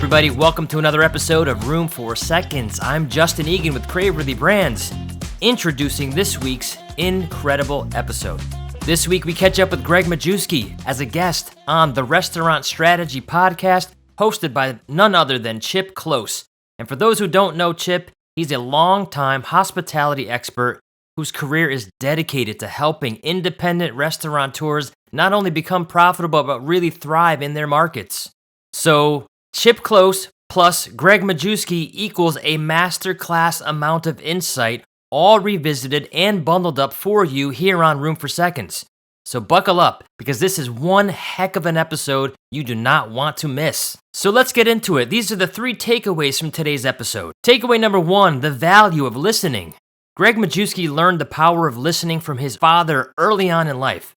everybody. Welcome to another episode of Room for Seconds. I'm Justin Egan with Craveworthy Brands, introducing this week's incredible episode. This week, we catch up with Gregg Majewski as a guest on the Restaurant Strategy podcast, hosted by none other than Chip Klose. And for those who don't know Chip, he's a longtime hospitality expert whose career is dedicated to helping independent restaurateurs not only become profitable, but really thrive in their markets. So, Chip Klose plus Gregg Majewski equals a masterclass amount of insight, all revisited and bundled up for you here on Room for Seconds. So buckle up, because this is one heck of an episode you do not want to miss. So let's get into it. These are the 3 takeaways from today's episode. Takeaway number 1, the value of listening. Gregg Majewski learned the power of listening from his father early on in life.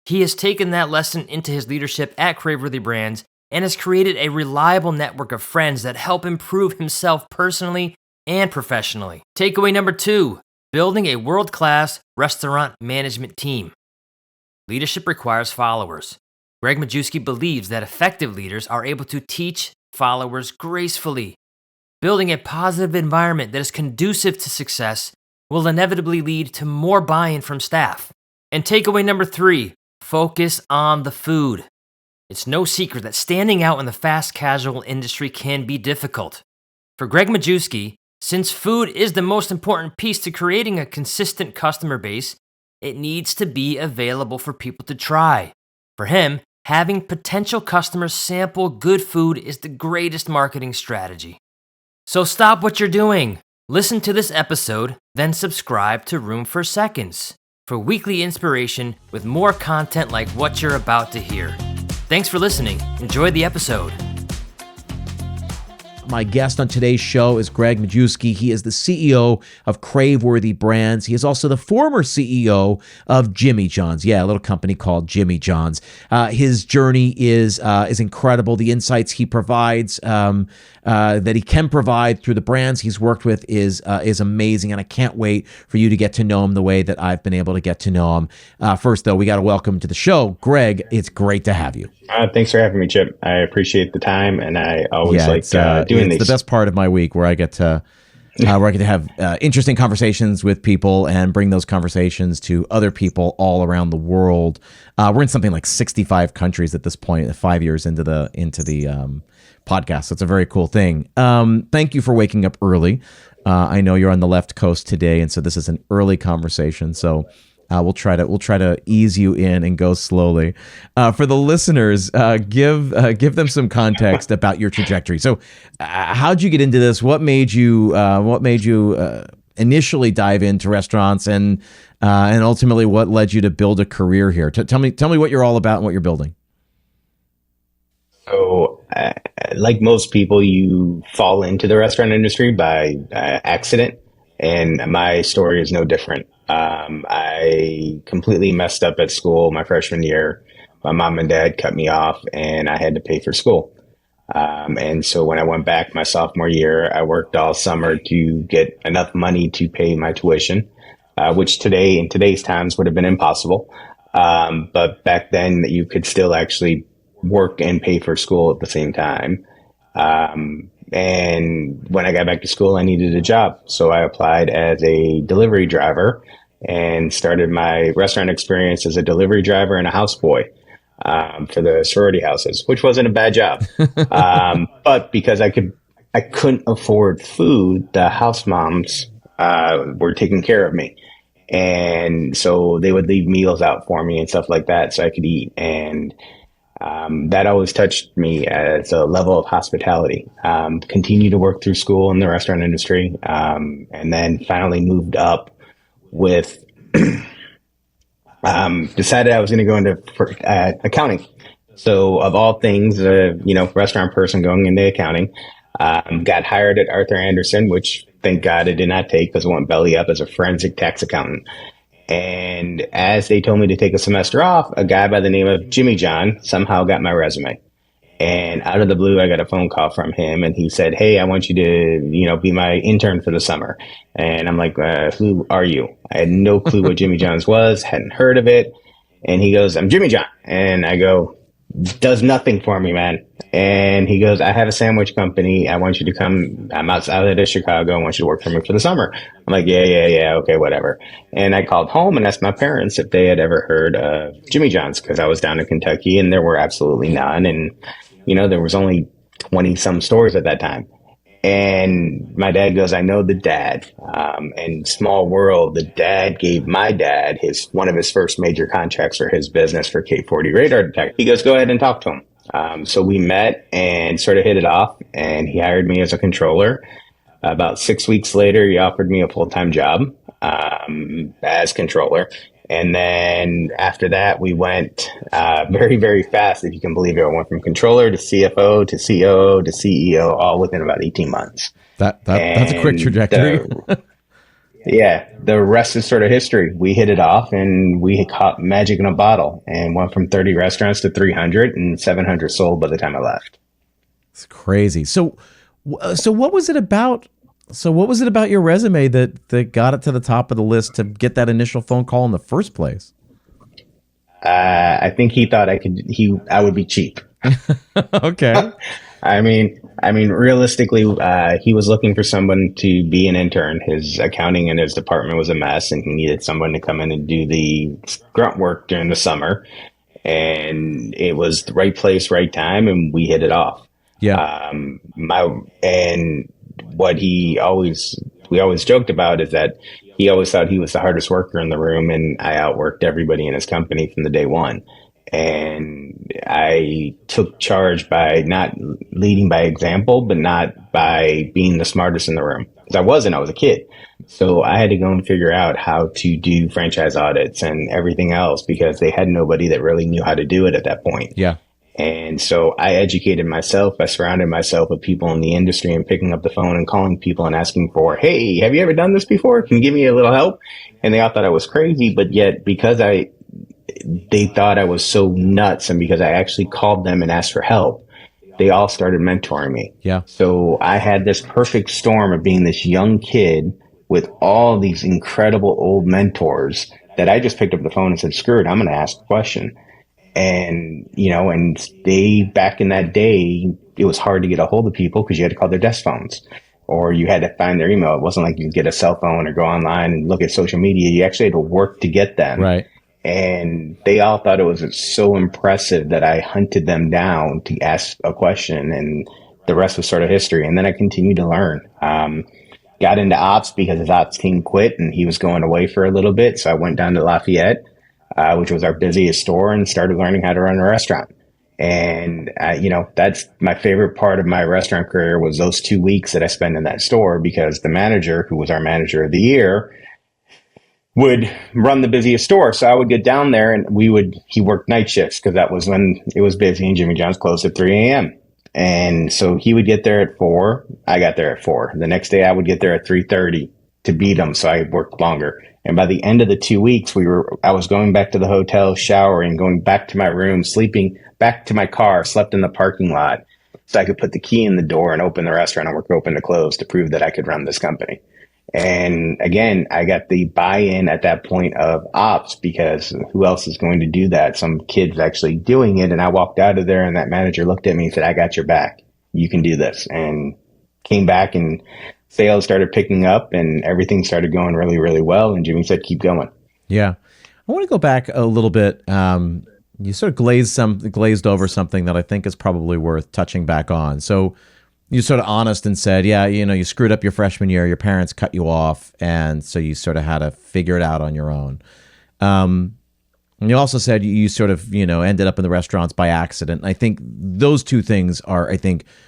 He has taken that lesson into his leadership at Craveworthy Brands and has created a reliable network of friends that help improve himself personally and professionally. Takeaway number 2, building a world-class restaurant management team. Leadership requires followers. Gregg Majewski believes that effective leaders are able to teach followers gracefully. Building a positive environment that is conducive to success will inevitably lead to more buy-in from staff. And takeaway number 3, focus on the food. It's no secret that standing out in the fast casual industry can be difficult. For Gregg Majewski, since food is the most important piece to creating a consistent customer base, it needs to be available for people to try. For him, having potential customers sample good food is the greatest marketing strategy. So stop what you're doing, listen to this episode, then subscribe to Room for Seconds for weekly inspiration with more content like what you're about to hear. Thanks for listening. Enjoy the episode. My guest on today's show is Gregg Majewski. He is the CEO of Craveworthy Brands. He is also the former CEO of Jimmy John's. Yeah, a little company called Jimmy John's. His journey is incredible. The insights he provides, that he can provide through the brands he's worked with is amazing, and I can't wait for you to get to know him the way that I've been able to get to know him. First, though, we got to welcome to the show, Gregg. It's great to have you. Thanks for having me, Chip. I appreciate the time, and I always doing these. It's the best part of my week where I get to have interesting conversations with people and bring those conversations to other people all around the world. We're in something like 65 countries at this point, 5 years into the podcast. So it's a very cool thing. Thank you for waking up early. I know you're on the left coast today, and so this is an early conversation. So we'll try to ease you in and go slowly. For the listeners, give them some context about your trajectory. So, how'd you get into this? What made you initially dive into restaurants, and ultimately what led you to build a career here? Tell me what you're all about and what you're building. So, like most people, you fall into the restaurant industry by accident, and my story is no different. I completely messed up at school my freshman year. My mom and dad cut me off, and I had to pay for school. And so when I went back my sophomore year, I worked all summer to get enough money to pay my tuition, which in today's times would have been impossible. But back then you could still actually work and pay for school at the same time. And when I got back to school, I needed a job. So I applied as a delivery driver and started my restaurant experience as a delivery driver and a houseboy for the sorority houses, which wasn't a bad job. But because I couldn't afford food, the house moms were taking care of me. And so they would leave meals out for me and stuff like that so I could eat. And that always touched me as a level of hospitality. Continued to work through school in the restaurant industry, and then finally moved up with, decided I was going to go into accounting. So of all things, restaurant person going into accounting, got hired at Arthur Andersen, which thank God I did not take because I went belly up as a forensic tax accountant. And as they told me to take a semester off, a guy by the name of Jimmy John somehow got my resume. And out of the blue, I got a phone call from him, and he said, "Hey, I want you to, be my intern for the summer." And I'm like, "Who are you?" I had no clue what Jimmy John's was, hadn't heard of it. And he goes, "I'm Jimmy John." And I go, "Does nothing for me, man." And he goes, I have a sandwich company. I want you to come. I'm outside of Chicago. I want you to work for me for the summer. I'm like, yeah. Okay, whatever. And I called home and asked my parents if they had ever heard of Jimmy John's, because I was down in Kentucky and there were absolutely none. And, there was only 20 some stores at that time. And my dad goes, I know the dad. And small world, the dad gave my dad one of his first major contracts for his business for K-40 radar detector. He goes, go ahead and talk to him. So we met and sort of hit it off, and he hired me as a controller. About 6 weeks later, he offered me a full-time job as controller. And then after that, we went very, very fast, if you can believe it. I went from controller to CFO to COO to CEO, all within about 18 months. That's a quick trajectory. The rest is sort of history. We hit it off and we caught magic in a bottle and went from 30 restaurants to 300, and 700 sold by the time I left. It's crazy. So what was it about? So what was it about your resume that got it to the top of the list to get that initial phone call in the first place? I think he thought I would be cheap. Okay. I mean, realistically, he was looking for someone to be an intern. His accounting in his department was a mess, and he needed someone to come in and do the grunt work during the summer. And it was the right place, right time, and we hit it off. Yeah. And what we always joked about is that he always thought he was the hardest worker in the room, and I outworked everybody in his company from the day one. And I took charge by not leading by example, but not by being the smartest in the room. Because I was a kid. So I had to go and figure out how to do franchise audits and everything else, because they had nobody that really knew how to do it at that point. Yeah. And so I educated myself. I surrounded myself with people in the industry and picking up the phone and calling people and asking for, hey, have you ever done this before? Can you give me a little help? And they all thought I was crazy, but yet because they thought I was so nuts, and because I actually called them and asked for help, they all started mentoring me. Yeah. So I had this perfect storm of being this young kid with all these incredible old mentors that I just picked up the phone and said, screw it, I'm going to ask a question. And, and they, back in that day, it was hard to get a hold of people because you had to call their desk phones, or you had to find their email. It wasn't like you could get a cell phone or go online and look at social media. You actually had to work to get them. Right. And they all thought it was so impressive that I hunted them down to ask a question, and the rest was sort of history. And then I continued to learn. Got into ops because his ops team quit and he was going away for a little bit. So I went down to Lafayette, which was our busiest store, and started learning how to run a restaurant. And, that's my favorite part of my restaurant career, was those 2 weeks that I spent in that store, because the manager, who was our manager of the year, would run the busiest store. So I would get down there and he worked night shifts, because that was when it was busy and Jimmy John's closed at 3 a.m. And so he would get there at 4. I got there at 4. The next day I would get there at 3:30 to beat him. So I worked longer. And by the end of the 2 weeks, I was going back to the hotel, showering, going back to my room, sleeping back to my car, slept in the parking lot, so I could put the key in the door and open the restaurant and work open to close to prove that I could run this company. And again, I got the buy-in at that point of ops, because who else is going to do that? Some kid's actually doing it. And I walked out of there and that manager looked at me and said, I got your back. You can do this. And came back and sales started picking up and everything started going really, really well. And Jimmy said, keep going. Yeah. I want to go back a little bit. You sort of glazed over something that I think is probably worth touching back on. So you're sort of honest and said, yeah, you screwed up your freshman year, your parents cut you off, and so you sort of had to figure it out on your own. And you also said you sort of, ended up in the restaurants by accident. I think those two things are,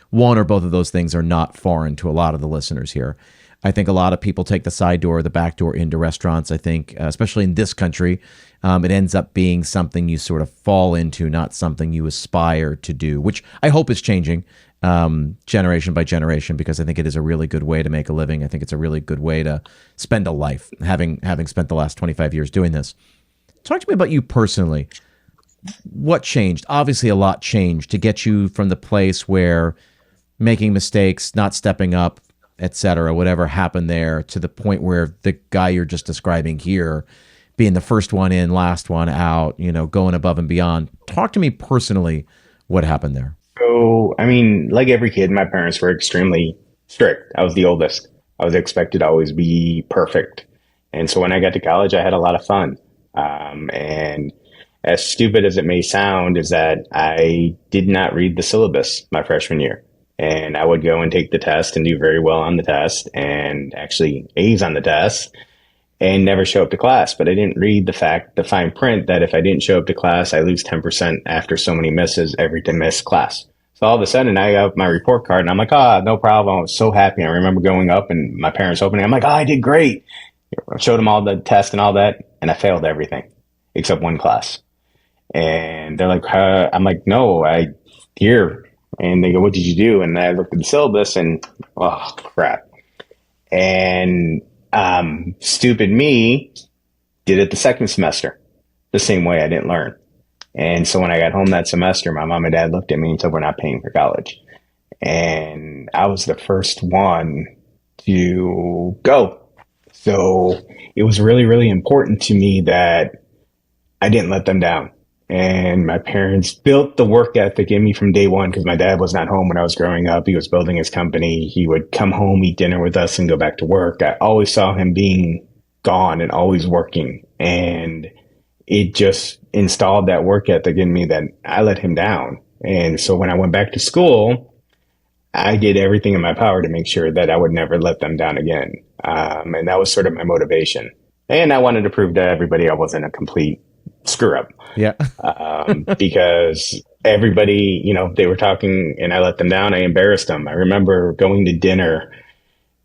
one or both of those things are not foreign to a lot of the listeners here. I think a lot of people take the side door or the back door into restaurants. I think, especially in this country, it ends up being something you sort of fall into, not something you aspire to do, which I hope is changing generation by generation, because I think it is a really good way to make a living. I think it's a really good way to spend a life, having spent the last 25 years doing this. Talk to me about you personally. What changed? Obviously, a lot changed to get you from the place where making mistakes, not stepping up, etc., whatever happened there, to the point where the guy you're just describing here, being the first one in, last one out, going above and beyond. Talk to me personally, what happened there? So, I mean, like every kid, my parents were extremely strict. I was the oldest. I was expected to always be perfect. And so when I got to college, I had a lot of fun. And as stupid as it may sound, is that I did not read the syllabus my freshman year. And I would go and take the test and do very well on the test and actually A's on the test and never show up to class. But I didn't read the fine print that if I didn't show up to class, I lose 10% after so many misses every to miss class. So all of a sudden I got my report card and I'm like, no problem. I was so happy. I remember going up and my parents opening. I'm like, I did great. I showed them all the tests and all that. And I failed everything except one class. And they're like, I'm like, no, here. And they go, what did you do? And I looked at the syllabus and, oh, crap. And stupid me did it the second semester the same way. I didn't learn. And so when I got home that semester, my mom and dad looked at me and said, we're not paying for college. And I was the first one to go. So it was really, really important to me that I didn't let them down. And my parents built the work ethic in me from day one because my dad was not home when I was growing up. He was building his company. He would come home, eat dinner with us, and go back to work. I always saw him being gone and always working. And it just installed that work ethic in me that I let him down. And so when I went back to school, I did everything in my power to make sure that I would never let them down again. And that was sort of my motivation. And I wanted to prove to everybody I wasn't a complete screw up. Yeah. Because everybody, they were talking and I let them down. I embarrassed them. I remember going to dinner,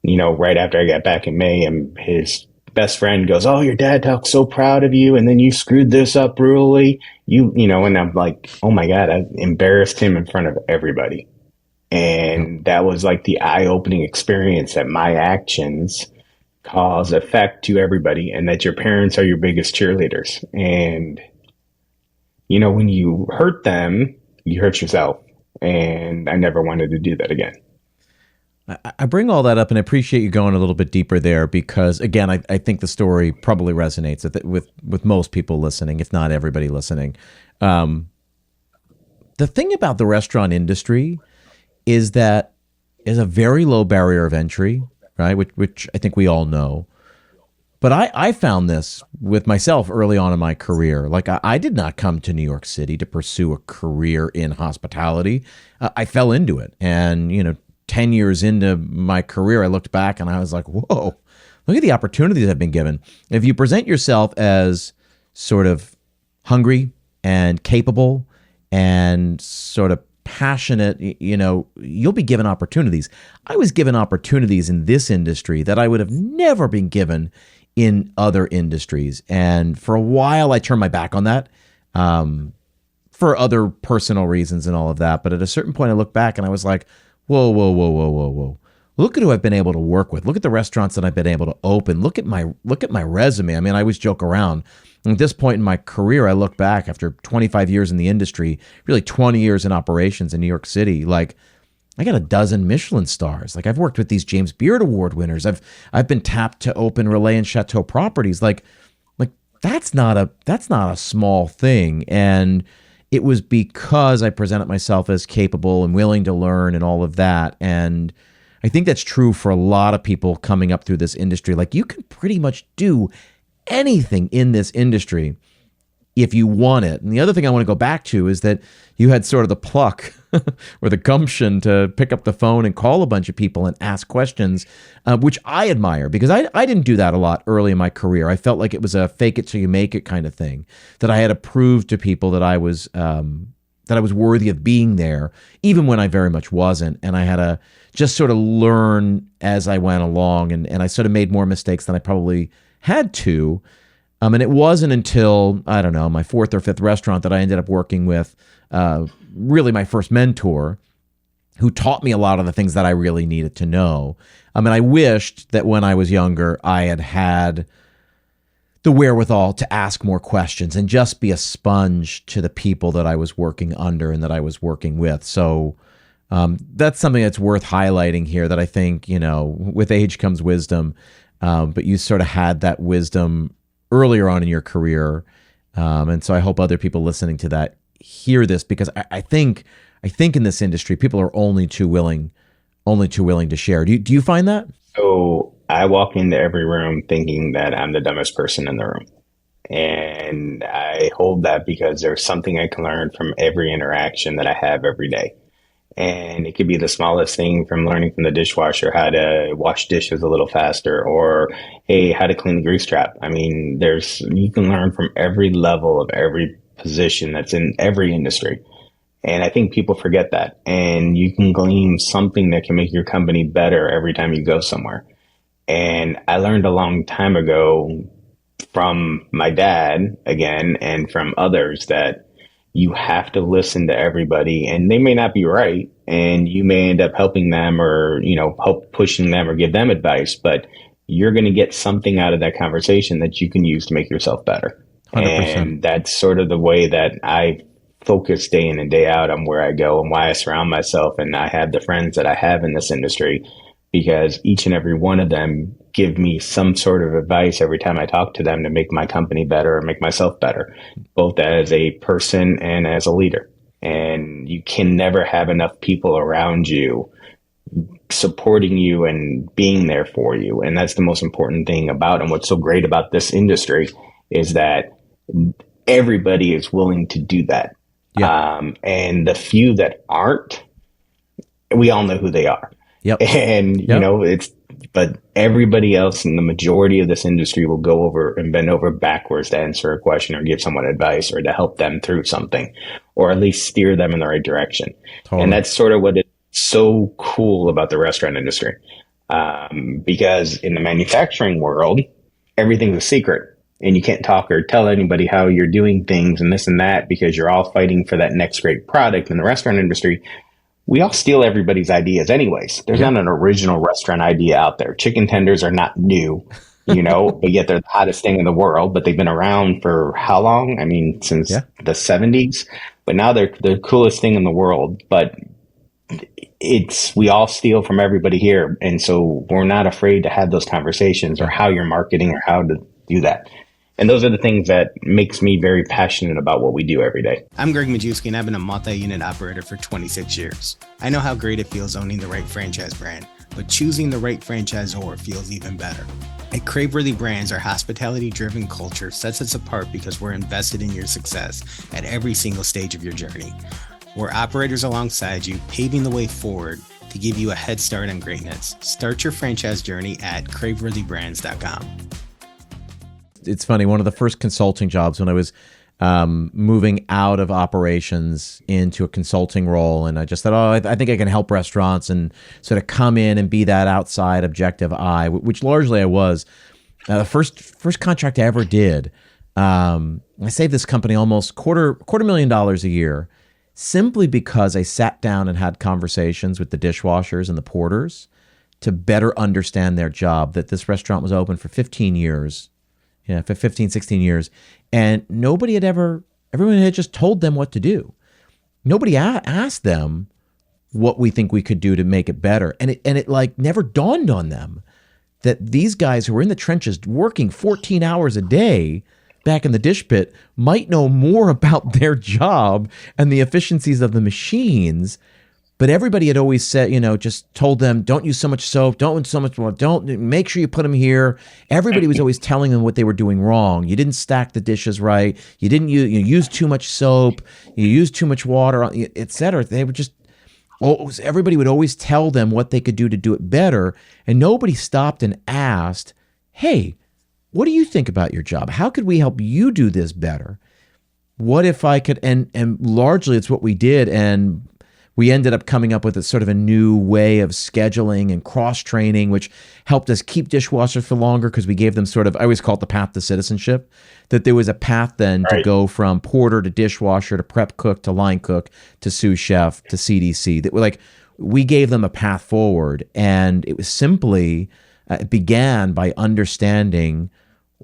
right after I got back in May, and his best friend goes, oh, your dad talks so proud of you. And then you screwed this up brutally. And I'm like, oh my God, I embarrassed him in front of everybody. And that was like the eye-opening experience that my actions cause effect to everybody and that your parents are your biggest cheerleaders. And, when you hurt them, you hurt yourself. And I never wanted to do that again. I bring all that up and I appreciate you going a little bit deeper there because, again, I think the story probably resonates with most people listening, if not everybody listening. The thing about the restaurant industry is that is a very low barrier of entry, right? Which I think we all know. But I found this with myself early on in my career. Like I did not come to New York City to pursue a career in hospitality. I fell into it. And, 10 years into my career, I looked back and I was like, whoa, look at the opportunities I've been given. If you present yourself as sort of hungry and capable and sort of passionate, you'll be given opportunities. I was given opportunities in this industry that I would have never been given in other industries. And for a while, I turned my back on that for other personal reasons and all of that. But at a certain point, I looked back and I was like, whoa, whoa, whoa, whoa, whoa, whoa. Look at who I've been able to work with. Look at the restaurants that I've been able to open. Look at my resume. I mean, I always joke around. At this point in my career, I look back after 25 years in the industry, really 20 years in operations in New York City. Like, I got a dozen Michelin stars. Like, I've worked with these James Beard Award winners. I've been tapped to open Relais and Chateau properties. Like that's not a small thing. And it was because I presented myself as capable and willing to learn and all of that. And I think that's true for a lot of people coming up through this industry. Like, you can pretty much do anything in this industry if you want it. And the other thing I want to go back to is that you had sort of the pluck or the gumption to pick up the phone and call a bunch of people and ask questions, which I admire because I didn't do that a lot early in my career. I felt like it was a fake it till you make it kind of thing, that I had to prove to people that I was worthy of being there, even when I very much wasn't. And I had to just sort of learn as I went along, and I sort of made more mistakes than I probably had to. And it wasn't until, I don't know, my fourth or fifth restaurant that I ended up working with really my first mentor, who taught me a lot of the things that I really needed to know. And I wished that when I was younger, I had the wherewithal to ask more questions and just be a sponge to the people that I was working under and that I was working with. So that's something that's worth highlighting here, that I think, with age comes wisdom. But you sort of had that wisdom earlier on in your career. And so I hope other people listening to that hear this, because I think I think in this industry, people are only too willing to share. Do you find that? So I walk into every room thinking that I'm the dumbest person in the room. And I hold that because there's something I can learn from every interaction that I have every day. And it could be the smallest thing, from learning from the dishwasher how to wash dishes a little faster, or, hey, how to clean the grease trap. I mean, you can learn from every level of every position that's in every industry. And I think people forget that. And you can glean something that can make your company better every time you go somewhere. And I learned a long time ago from my dad, again, and from others, that you have to listen to everybody, and they may not be right, and you may end up helping them, or, help pushing them or give them advice, but you're going to get something out of that conversation that you can use to make yourself better. 100%. And that's sort of the way that I focus day in and day out on where I go and why I surround myself. And I have the friends that I have in this industry, because each and every one of them give me some sort of advice every time I talk to them to make my company better or make myself better, both as a person and as a leader. And you can never have enough people around you supporting you and being there for you. And that's the most important thing about, and what's so great about this industry is that everybody is willing to do that. Yeah. And the few that aren't, we all know who they are. Yep. And, but everybody else in the majority of this industry will go over and bend over backwards to answer a question or give someone advice or to help them through something, or at least steer them in the right direction. Totally. And that's sort of what is so cool about the restaurant industry. Because in the manufacturing world, everything's a secret, and you can't talk or tell anybody how you're doing things and this and that, because you're all fighting for that next great product. In the restaurant industry, we all steal everybody's ideas anyways. There's not an original restaurant idea out there. Chicken tenders are not new, but yet they're the hottest thing in the world, but they've been around for how long? I mean, since the 70s, but now they're the coolest thing in the world. But we all steal from everybody here. And so we're not afraid to have those conversations, or how you're marketing, or how to do that. And those are the things that makes me very passionate about what we do every day. I'm Gregg Majewski, and I've been a multi-unit operator for 26 years. I know how great it feels owning the right franchise brand, but choosing the right franchisor feels even better. At Craveworthy Brands, our hospitality-driven culture sets us apart because we're invested in your success at every single stage of your journey. We're operators alongside you, paving the way forward to give you a head start on greatness. Start your franchise journey at craveworthybrands.com. It's funny, one of the first consulting jobs when I was moving out of operations into a consulting role, and I just thought, I think I can help restaurants and sort of come in and be that outside objective eye, which largely I was. The first contract I ever did, I saved this company almost $250,000 a year, simply because I sat down and had conversations with the dishwashers and the porters to better understand their job. That this restaurant was open for 15 years. For 15, 16 years. And everyone had just told them what to do. Nobody asked them what we think we could do to make it better. And it like never dawned on them that these guys who were in the trenches working 14 hours a day back in the dish pit might know more about their job and the efficiencies of the machines. But everybody had always said, just told them, don't use so much soap, don't use so much water, don't, make sure you put them here. Everybody was always telling them what they were doing wrong. You didn't stack the dishes right. You didn't use too much soap. You used too much water, etc. They would everybody would always tell them what they could do to do it better. And nobody stopped and asked, hey, what do you think about your job? How could we help you do this better? What if I could, and largely it's what we did. And we ended up coming up with a sort of a new way of scheduling and cross-training, which helped us keep dishwashers for longer, because we gave them sort of, I always call it the path to citizenship, that there was a path then to go from porter to dishwasher to prep cook to line cook to sous chef to CDC. That we gave them a path forward, and it was simply, it began by understanding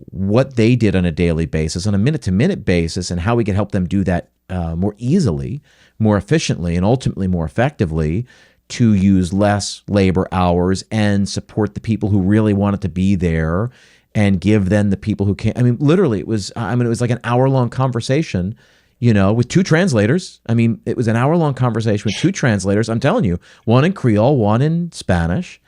what they did on a daily basis, on a minute-to-minute basis, and how we could help them do that more easily, more efficiently, and ultimately more effectively, to use less labor hours and support the people who really wanted to be there, and give them the people who can't. I mean, literally, it was like an hour-long conversation with two translators. I mean, it was an hour-long conversation with two translators. I'm telling you, one in Creole, one in Spanish.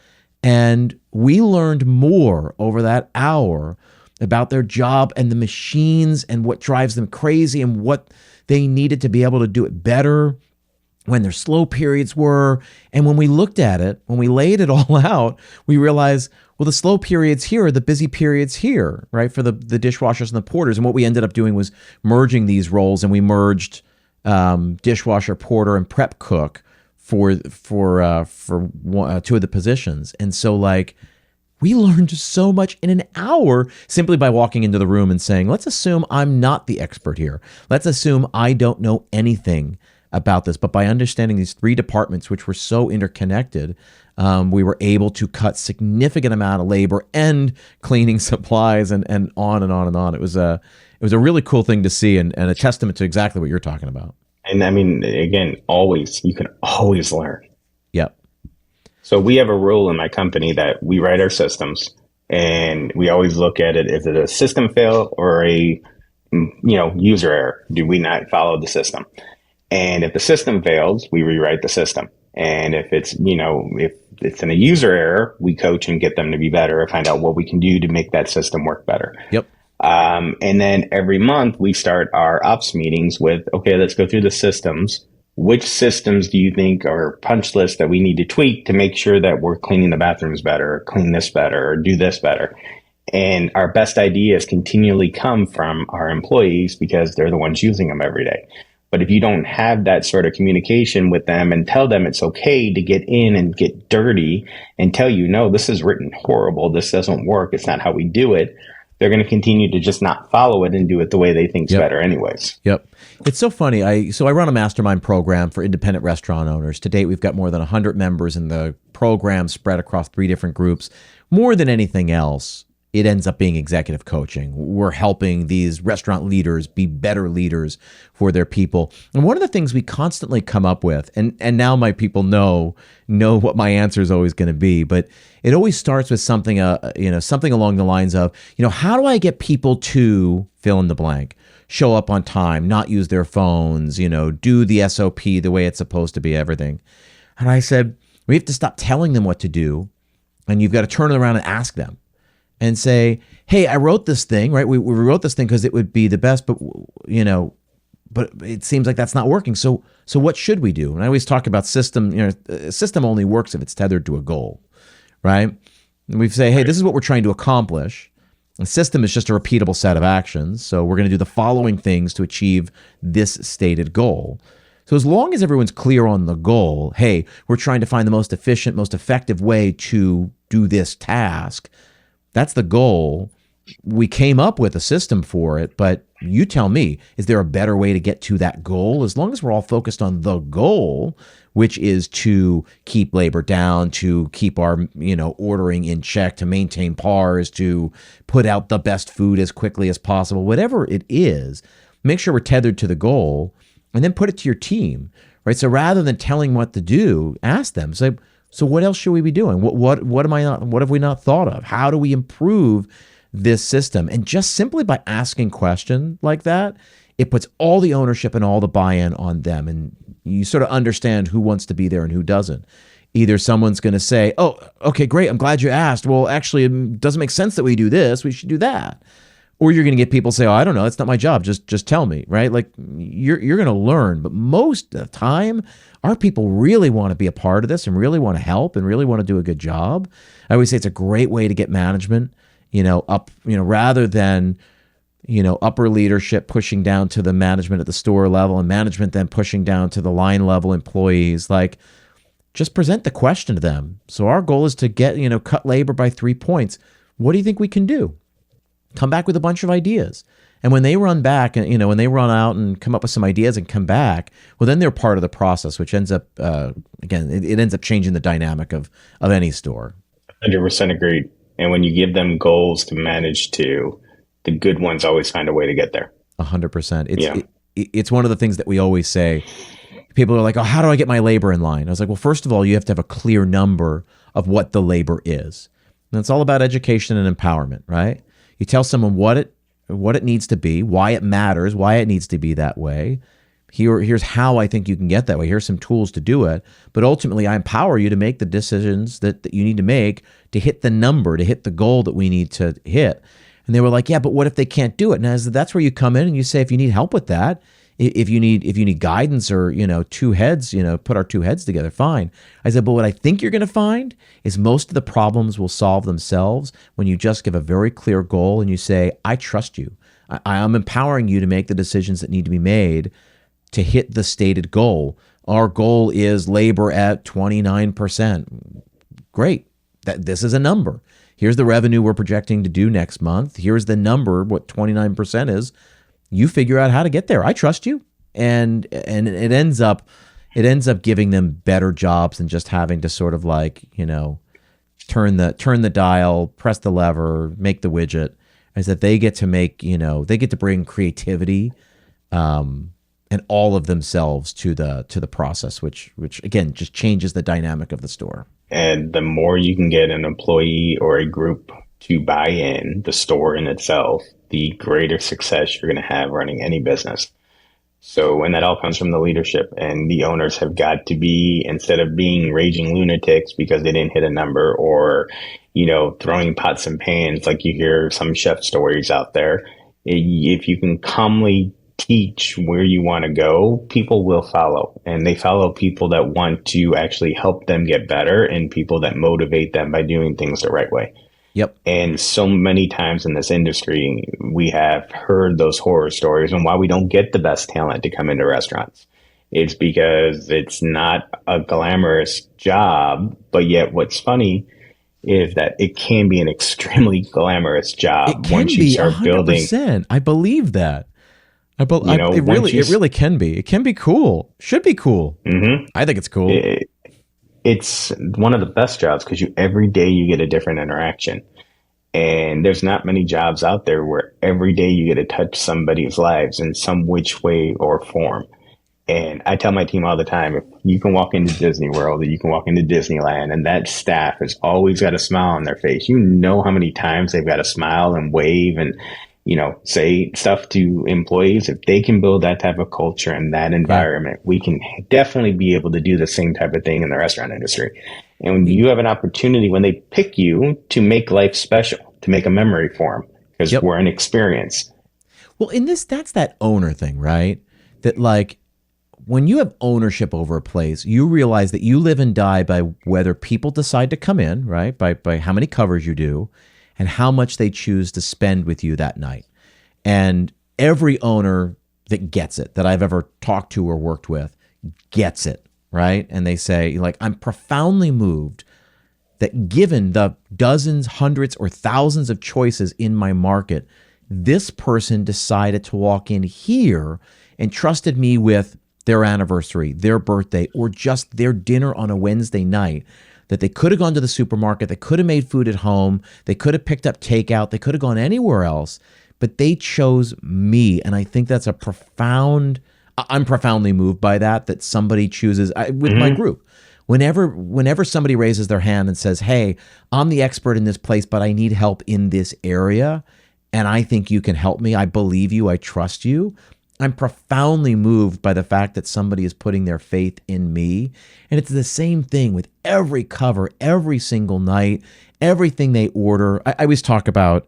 And we learned more over that hour about their job and the machines and what drives them crazy and what they needed to be able to do it better, when their slow periods were. And when we looked at it, when we laid it all out, we realized, well, the slow periods here are the busy periods here, right? For the dishwashers and the porters. And what we ended up doing was merging these roles, and we merged dishwasher, porter, and prep cook for two of the positions. And so we learned so much in an hour simply by walking into the room and saying, let's assume I'm not the expert here. Let's assume I don't know anything about this. But by understanding these three departments, which were so interconnected, we were able to cut significant amount of labor and cleaning supplies and on and on and on. It was a really cool thing to see, and a testament to exactly what you're talking about. And I mean, again, you can always learn. Yep. So we have a rule in my company that we write our systems, and we always look at it: is it a system fail or a user error? Do we not follow the system? And if the system fails, we rewrite the system. And if it's if it's in a user error, we coach and get them to be better, or find out what we can do to make that system work better. Yep. And then every month we start our ops meetings with, okay, let's go through the systems. Which systems do you think are punch lists that we need to tweak to make sure that we're cleaning the bathrooms better, or clean this better, or do this better? And our best ideas continually come from our employees because they're the ones using them every day. But if you don't have that sort of communication with them and tell them it's okay to get in and get dirty and tell you, no, this is written horrible, this doesn't work, it's not how we do it, they're going to continue to just not follow it and do it the way they think's better anyways. Yep. It's so funny. I run a mastermind program for independent restaurant owners. To date, we've got more than 100 members in the program spread across 3 different groups. More than anything else, it ends up being executive coaching. We're helping these restaurant leaders be better leaders for their people. And one of the things we constantly come up with, and now my people know what my answer is always going to be, but it always starts with something, something along the lines of, how do I get people to fill in the blank, show up on time, not use their phones, do the SOP the way it's supposed to be, everything. And I said, we have to stop telling them what to do, and you've got to turn it around and ask them. And say, hey, I wrote this thing, right? We wrote this thing because it would be the best, but it seems like that's not working. So what should we do? And I always talk about system. A system only works if it's tethered to a goal, right? And we say, hey, this is what we're trying to accomplish. A system is just a repeatable set of actions. So we're going to do the following things to achieve this stated goal. So as long as everyone's clear on the goal, hey, we're trying to find the most efficient, most effective way to do this task. That's the goal. We came up with a system for it, but you tell me, is there a better way to get to that goal? As long as we're all focused on the goal, which is to keep labor down, to keep our, ordering in check, to maintain pars, to put out the best food as quickly as possible, whatever it is, make sure we're tethered to the goal, and then put it to your team, right? So rather than telling what to do, ask them, say, so what else should we be doing? What have we not thought of? How do we improve this system? And just simply by asking questions like that, it puts all the ownership and all the buy-in on them. And you sort of understand who wants to be there and who doesn't. Either someone's going to say, oh, okay, great, I'm glad you asked. Well, actually, it doesn't make sense that we do this. We should do that. Or you're going to get people say, oh, I don't know, it's not my job. Just tell me, right? Like you're going to learn. But most of the time, our people really want to be a part of this and really want to help and really want to do a good job. I always say it's a great way to get management, rather than, upper leadership pushing down to the management at the store level and management then pushing down to the line level employees. Like, just present the question to them. So our goal is to get, cut labor by 3 points. What do you think we can do? Come back with a bunch of ideas. And when they run back and, when they run out and come up with some ideas and come back, well, then they're part of the process, which ends up, it ends up changing the dynamic of any store. 100% agreed. And when you give them goals to manage to, the good ones always find a way to get there. 100%. It's one of the things that we always say. People are like, oh, how do I get my labor in line? I was like, well, first of all, you have to have a clear number of what the labor is. And it's all about education and empowerment, right? You tell someone what it what it needs to be, why it matters, why it needs to be that way. Here's how I think you can get that way. Here's some tools to do it. But ultimately, I empower you to make the decisions that you need to make to hit the number, to hit the goal that we need to hit. And they were like, yeah, but what if they can't do it? And that's where you come in and you say, if you need help with that, if you need guidance or, two heads, put our two heads together, fine. I said, but what I think you're going to find is most of the problems will solve themselves when you just give a very clear goal and you say, I trust you. I am empowering you to make the decisions that need to be made to hit the stated goal. Our goal is labor at 29%. Great. This is a number. Here's the revenue we're projecting to do next month. Here's the number, what 29% is. You figure out how to get there. I trust you. And it ends up giving them better jobs than just having to sort of like, turn the dial, press the lever, make the widget. Is that they get to make, they get to bring creativity and all of themselves to the process, which again just changes the dynamic of the store. And the more you can get an employee or a group to buy in the store in itself, the greater success you're going to have running any business. So, and that all comes from the leadership, and the owners have got to be, instead of being raging lunatics because they didn't hit a number or, throwing pots and pans like you hear some chef stories out there. If you can calmly teach where you want to go, people will follow, and they follow people that want to actually help them get better and people that motivate them by doing things the right way. Yep. And so many times in this industry, we have heard those horror stories on why we don't get the best talent to come into restaurants. It's because it's not a glamorous job, but yet what's funny is that it can be an extremely glamorous job once you start 100%. building. I believe that. It really can be. It can be cool. Should be cool. Mm-hmm. I think it's cool. It's one of the best jobs because every day you get a different interaction. And there's not many jobs out there where every day you get to touch somebody's lives in some which way or form. And I tell my team all the time, if you can walk into Disney World or you can walk into Disneyland and that staff has always got a smile on their face, how many times they've got to smile and wave and say stuff to employees. If they can build that type of culture and that environment, we can definitely be able to do the same type of thing in the restaurant industry. And when you have an opportunity, when they pick you to make life special, to make a memory for them, because we're an experience. Well, that's that owner thing, right? That like when you have ownership over a place, you realize that you live and die by whether people decide to come in, right? By how many covers you do, and how much they choose to spend with you that night. And every owner that gets it, that I've ever talked to or worked with, gets it, right? And they say, like, I'm profoundly moved that given the dozens, hundreds, or thousands of choices in my market, this person decided to walk in here and trusted me with their anniversary, their birthday, or just their dinner on a Wednesday night. That they could have gone to the supermarket, they could have made food at home, they could have picked up takeout, they could have gone anywhere else, but they chose me. And I think that's I'm profoundly moved by that somebody chooses, with my group. Whenever somebody raises their hand and says, hey, I'm the expert in this place, but I need help in this area, and I think you can help me, I believe you, I trust you, I'm profoundly moved by the fact that somebody is putting their faith in me. And it's the same thing with every cover, every single night, everything they order. I always talk about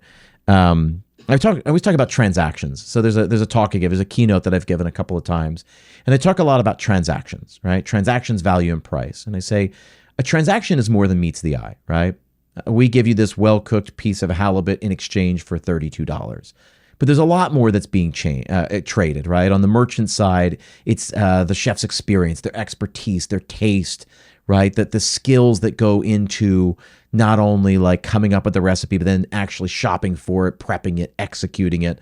transactions. So there's a talk I give, there's a keynote that I've given a couple of times. And I talk a lot about transactions, right? Transactions, value, and price. And I say a transaction is more than meets the eye, right? We give you this well-cooked piece of halibut in exchange for $32. But there's a lot more that's being traded, right? On the merchant side, it's the chef's experience, their expertise, their taste, right? That the skills that go into not only like coming up with the recipe, but then actually shopping for it, prepping it, executing it.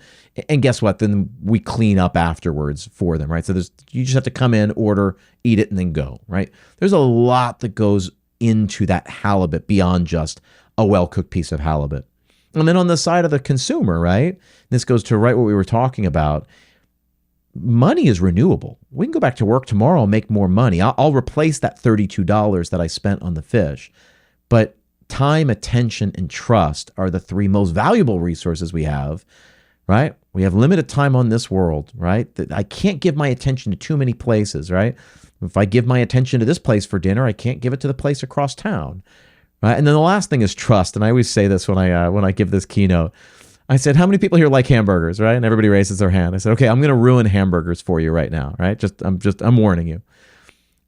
And guess what? Then we clean up afterwards for them, right? So you just have to come in, order, eat it, and then go, right? There's a lot that goes into that halibut beyond just a well-cooked piece of halibut. And then on the side of the consumer, right? This goes to what we were talking about. Money is renewable. We can go back to work tomorrow and make more money. I'll replace that $32 that I spent on the fish. But time, attention, and trust are the three most valuable resources we have right? We have limited time on this world, right? I can't give my attention to too many places, right? If I give my attention to this place for dinner, I can't give it to the place across town, right? And then the last thing is trust. And I always say this when I give this keynote. I said, how many people here like hamburgers, right? And everybody raises their hand. I said, okay, I'm going to ruin hamburgers for you right now, right? I'm warning you.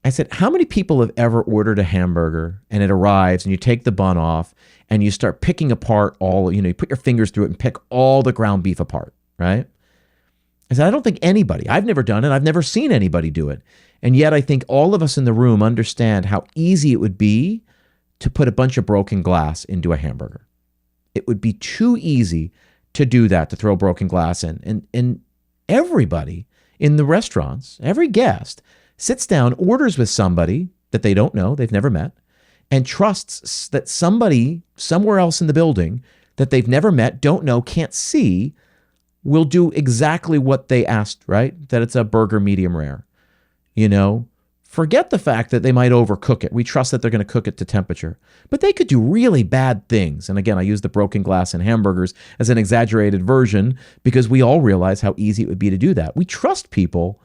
I said, how many people have ever ordered a hamburger and it arrives and you take the bun off and you start picking apart you put your fingers through it and pick all the ground beef apart, right? I said, I don't think anybody, I've never done it. I've never seen anybody do it. And yet I think all of us in the room understand how easy it would be to put a bunch of broken glass into a hamburger. It would be too easy to do that, to throw broken glass in. And everybody in the restaurants, every guest sits down, orders with somebody that they don't know, they've never met, and trusts that somebody somewhere else in the building that they've never met, don't know, can't see, will do exactly what they asked, right? That it's a burger medium rare. Forget the fact that they might overcook it. We trust that they're going to cook it to temperature. But they could do really bad things. And again, I use the broken glass in hamburgers as an exaggerated version because we all realize how easy it would be to do that. We trust people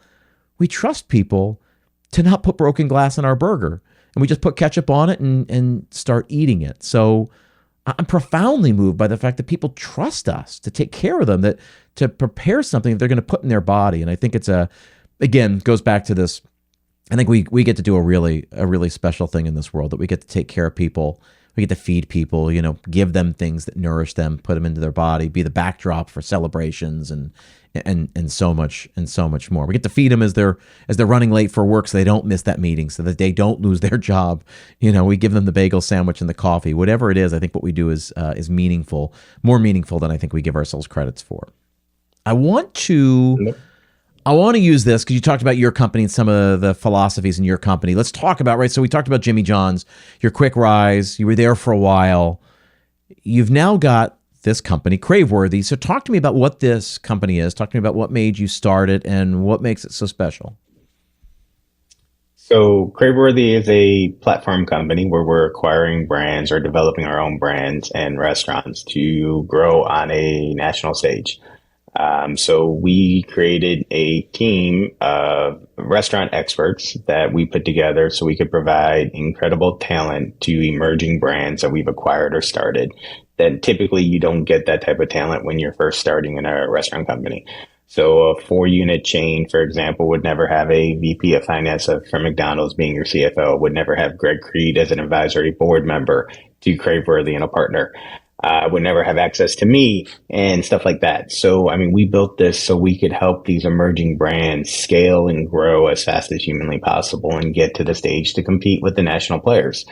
to not put broken glass in our burger. And we just put ketchup on it and start eating it. So I'm profoundly moved by the fact that people trust us to take care of them, that to prepare something that they're going to put in their body. And I think again, goes back to this. I think we get to do a really special thing in this world, that we get to take care of people. We get to feed people, give them things that nourish them, put them into their body, be the backdrop for celebrations and so much more. We get to feed them as they're running late for work, so they don't miss that meeting, so that they don't lose their job. We give them the bagel sandwich and the coffee, whatever it is. I think what we do is meaningful, more meaningful than I think we give ourselves credits for. I want to use this because you talked about your company and some of the philosophies in your company. Let's talk about, right? So we talked about Jimmy John's, your quick rise. You were there for a while. You've now got this company, Craveworthy. So talk to me about what this company is. Talk to me about what made you start it and what makes it so special. So Craveworthy is a platform company where we're acquiring brands or developing our own brands and restaurants to grow on a national stage. So we created a team of restaurant experts that we put together so we could provide incredible talent to emerging brands that we've acquired or started. That typically you don't get that type of talent when you're first starting in a restaurant company. So a 4-unit chain, for example, would never have a VP of finance from McDonald's being your CFO, would never have Greg Creed as an advisory board member to Craveworthy and a partner. Would never have access to me and stuff like that. So, we built this so we could help these emerging brands scale and grow as fast as humanly possible and get to the stage to compete with the national players.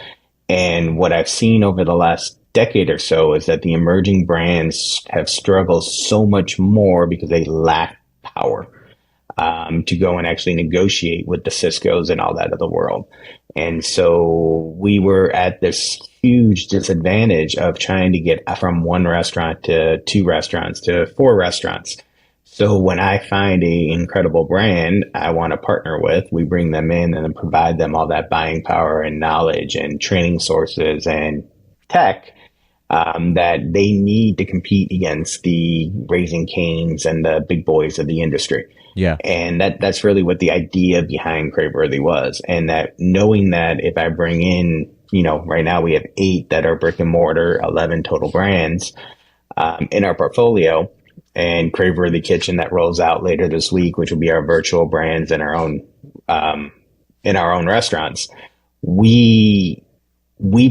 And what I've seen over the last decade or so is that the emerging brands have struggled so much more because they lack power to go and actually negotiate with the Ciscos and all that of the world. And so we were at this huge disadvantage of trying to get from one restaurant to 2 restaurants to 4 restaurants. So when I find a incredible brand I want to partner with, we bring them in and then provide them all that buying power and knowledge and training sources and tech that they need to compete against the Raising Cane's and the big boys of the industry. Yeah. And that's really what the idea behind Craveworthy was. And that knowing that if I bring in, right now we have 8 that are brick and mortar, 11 total brands in our portfolio, and Craveworthy Kitchen that rolls out later this week, which will be our virtual brands in our own restaurants. We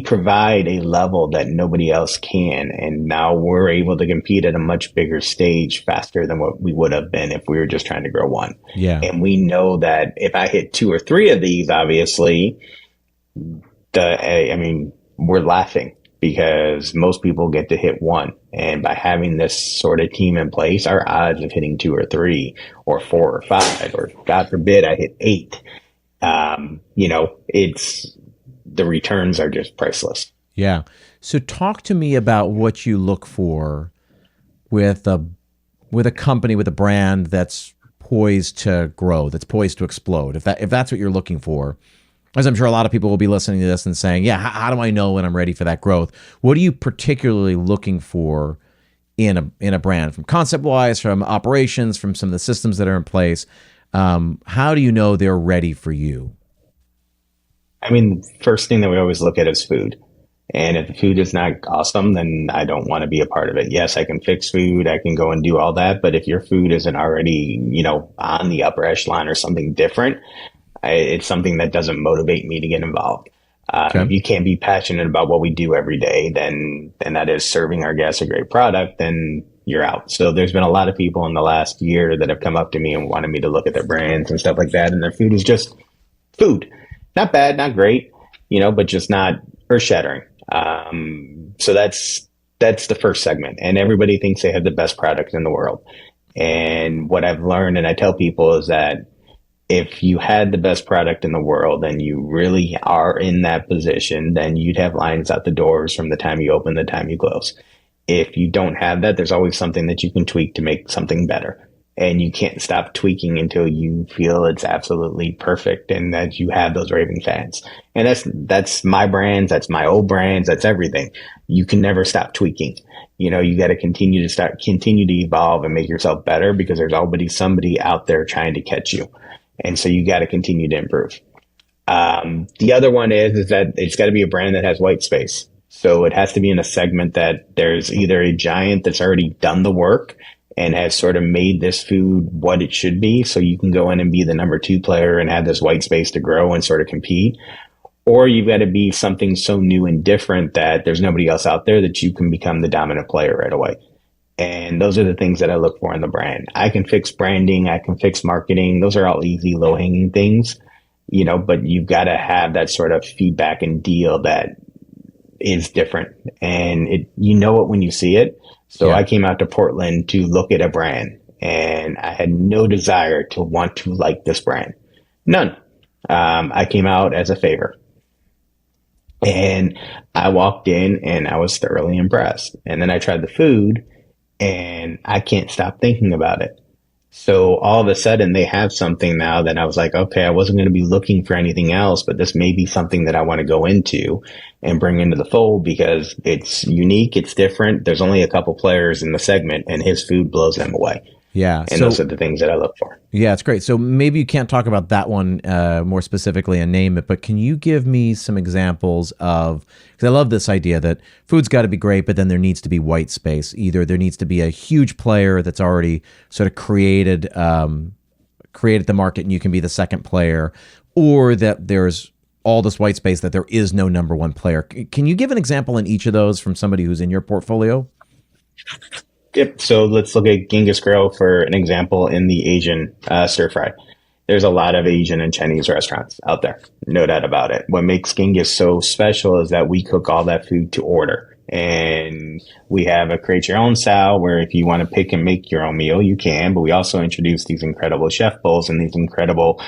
provide a level that nobody else can. And now we're able to compete at a much bigger stage faster than what we would have been if we were just trying to grow one. Yeah. And we know that if I hit 2 or 3 of these, obviously, we're laughing because most people get to hit 1. And by having this sort of team in place, our odds of hitting 2 or 3 or 4 or 5, or God forbid I hit 8, the returns are just priceless. Yeah. So talk to me about what you look for with a company, with a brand that's poised to grow, that's poised to explode. If that's what you're looking for, as I'm sure a lot of people will be listening to this and saying, yeah, how do I know when I'm ready for that growth? What are you particularly looking for in a brand, from concept wise, from operations, from some of the systems that are in place? How do you know they're ready for you? I mean, first thing that we always look at is food. And if the food is not awesome, then I don't want to be a part of it. Yes, I can fix food. I can go and do all that. But if your food isn't already, on the upper echelon or something different, it's something that doesn't motivate me to get involved. Okay. If you can't be passionate about what we do every day, then that is serving our guests a great product, then you're out. So there's been a lot of people in the last year that have come up to me and wanted me to look at their brands and stuff like that. And their food is just food. Not bad, not great, but just not earth shattering. So that's the first segment, and everybody thinks they have the best product in the world. And what I've learned, and I tell people, is that if you had the best product in the world and you really are in that position, then you'd have lines out the doors from the time you open to the time you close. If you don't have that, there's always something that you can tweak to make something better. And you can't stop tweaking until you feel it's absolutely perfect and that you have those raving fans. And that's my brands, that's my old brands, that's everything. You can never stop tweaking. You got to continue to evolve and make yourself better, because there's already somebody out there trying to catch you. And so you got to continue to improve. The other one is that it's got to be a brand that has white space. So it has to be in a segment that there's either a giant that's already done the work and has sort of made this food what it should be, so you can go in and be the number 2 player and have this white space to grow and sort of compete. Or you've got to be something so new and different that there's nobody else out there that you can become the dominant player right away. And those are the things that I look for in the brand. I can fix branding, I can fix marketing. Those are all easy, low-hanging things, but you've got to have that sort of feedback and deal that is different. And it when you see it. So Yeah. I came out to Portland to look at a brand, and I had no desire to want to like this brand. None. I came out as a favor. And I walked in and I was thoroughly impressed. And then I tried the food and I can't stop thinking about it. So all of a sudden they have something now that I was like, okay, I wasn't going to be looking for anything else, but this may be something that I want to go into and bring into the fold, because it's unique, it's different. There's only a couple players in the segment, and his food blows them away. Yeah. And those are the things that I look for. Yeah, it's great. So maybe you can't talk about that one more specifically and name it, but can you give me some examples of, because I love this idea that food's got to be great, but then there needs to be white space. Either there needs to be a huge player that's already sort of created the market and you can be the second player, or that there's all this white space that there is no number 1 player. Can you give an example in each of those from somebody who's in your portfolio? Yep. So let's look at Genghis Grill for an example in the Asian stir fry. There's a lot of Asian and Chinese restaurants out there, no doubt about it. What makes Genghis so special is that we cook all that food to order. And we have a create your own style where if you want to pick and make your own meal, you can. But we also introduce these incredible chef bowls and these incredible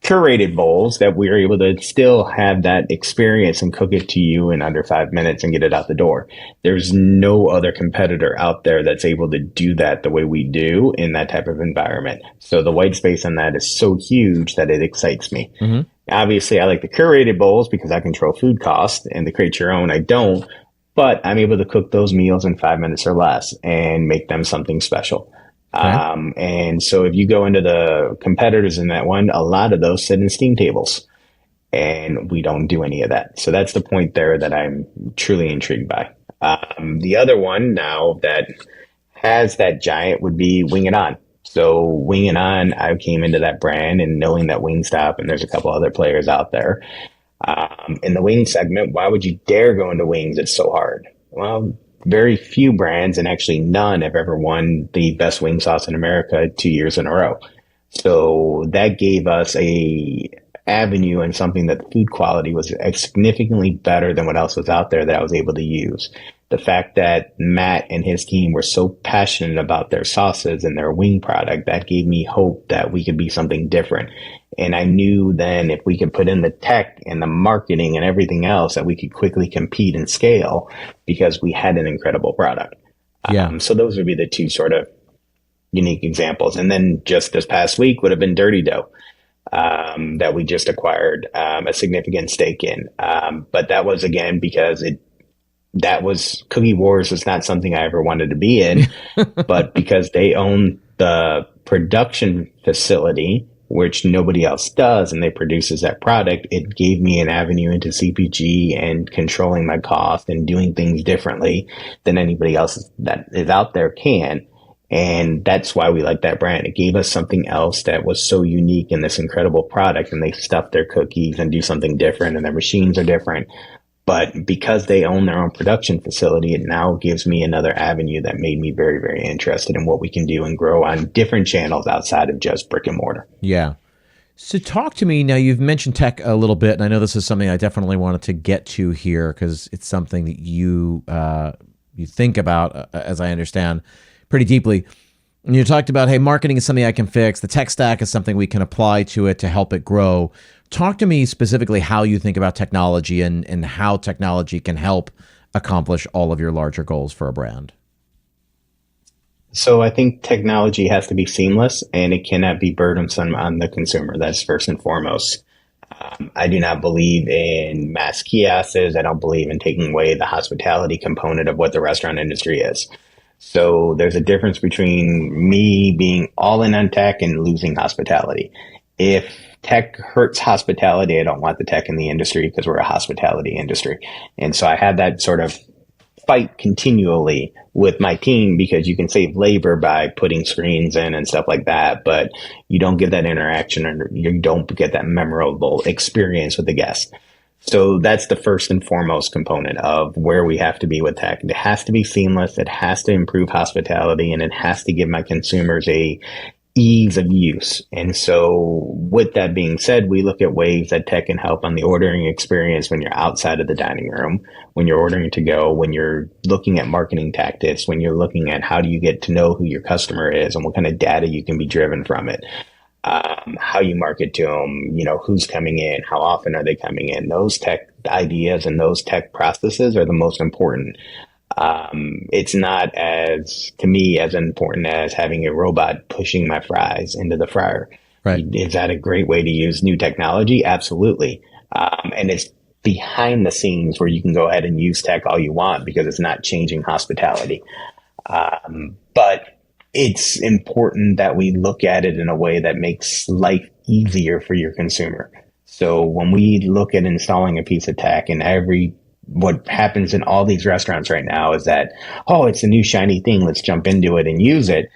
curated bowls that we're able to still have that experience and cook it to you in under 5 minutes and get it out the door. There's no other competitor out there that's able to do that the way we do in that type of environment. So the white space on that is so huge that it excites me. Mm-hmm. Obviously, I like the curated bowls because I control food cost, and the create your own, I don't. But I'm able to cook those meals in 5 minutes or less and make them something special. Okay. And so if you go into the competitors in that one, a lot of those sit in steam tables, and we don't do any of that. So that's the point there that I'm truly intrigued by. The other one now that has that giant would be Wing It On. So Wing It On, I came into that brand and knowing that Wingstop, and there's a couple other players out there. In the wing segment, why would you dare go into wings? It's so hard. Well, very few brands, and actually none, have ever won the best wing sauce in America 2 years in a row. So that gave us a avenue and something that the food quality was significantly better than what else was out there that I was able to use. The fact that Matt and his team were so passionate about their sauces and their wing product, that gave me hope that we could be something different. And I knew then if we could put in the tech and the marketing and everything else, that we could quickly compete and scale because we had an incredible product. Yeah. So those would be the two sort of unique examples. And then just this past week would have been Dirty Dough. That we just acquired a significant stake in. But that was, again, because that was Cookie Wars was not something I ever wanted to be in, but because they own the production facility, which nobody else does, and they produces that product, it gave me an avenue into CPG and controlling my cost and doing things differently than anybody else that is out there can. And that's why we like that brand. It gave us something else that was so unique in this incredible product, and they stuff their cookies and do something different, and their machines are different. But because they own their own production facility, it now gives me another avenue that made me very, very interested in what we can do and grow on different channels outside of just brick and mortar. Yeah. So talk to me now. You've mentioned tech a little bit, and I know this is something I definitely wanted to get to here because it's something that you think about, as I understand, pretty deeply. And you talked about, hey, marketing is something I can fix. The tech stack is something we can apply to it to help it grow. Talk to me specifically how you think about technology and how technology can help accomplish all of your larger goals for a brand. So I think technology has to be seamless, and it cannot be burdensome on the consumer. That's first and foremost. I do not believe in mass kiosks. I don't believe in taking away the hospitality component of what the restaurant industry is. So there's a difference between me being all in on tech and losing hospitality. If tech hurts hospitality, I don't want the tech in the industry because we're a hospitality industry. And so I have that sort of fight continually with my team because you can save labor by putting screens in and stuff like that, but you don't get that interaction or you don't get that memorable experience with the guest. So that's the first and foremost component of where we have to be with tech. It has to be seamless. It has to improve hospitality, and it has to give my consumers a ease of use. And so with that being said, we look at ways that tech can help on the ordering experience when you're outside of the dining room, when you're ordering to go, when you're looking at marketing tactics, when you're looking at how do you get to know who your customer is and what kind of data you can be driven from it. How you market to them, who's coming in, how often are they coming in? Those tech ideas and those tech processes are the most important. It's not to me as important as having a robot pushing my fries into the fryer. Right. Is that a great way to use new technology? Absolutely. And it's behind the scenes where you can go ahead and use tech all you want because it's not changing hospitality. But it's important that we look at it in a way that makes life easier for your consumer. So when we look at installing a piece of tech, and what happens in all these restaurants right now is that, it's a new shiny thing, let's jump into it and use it.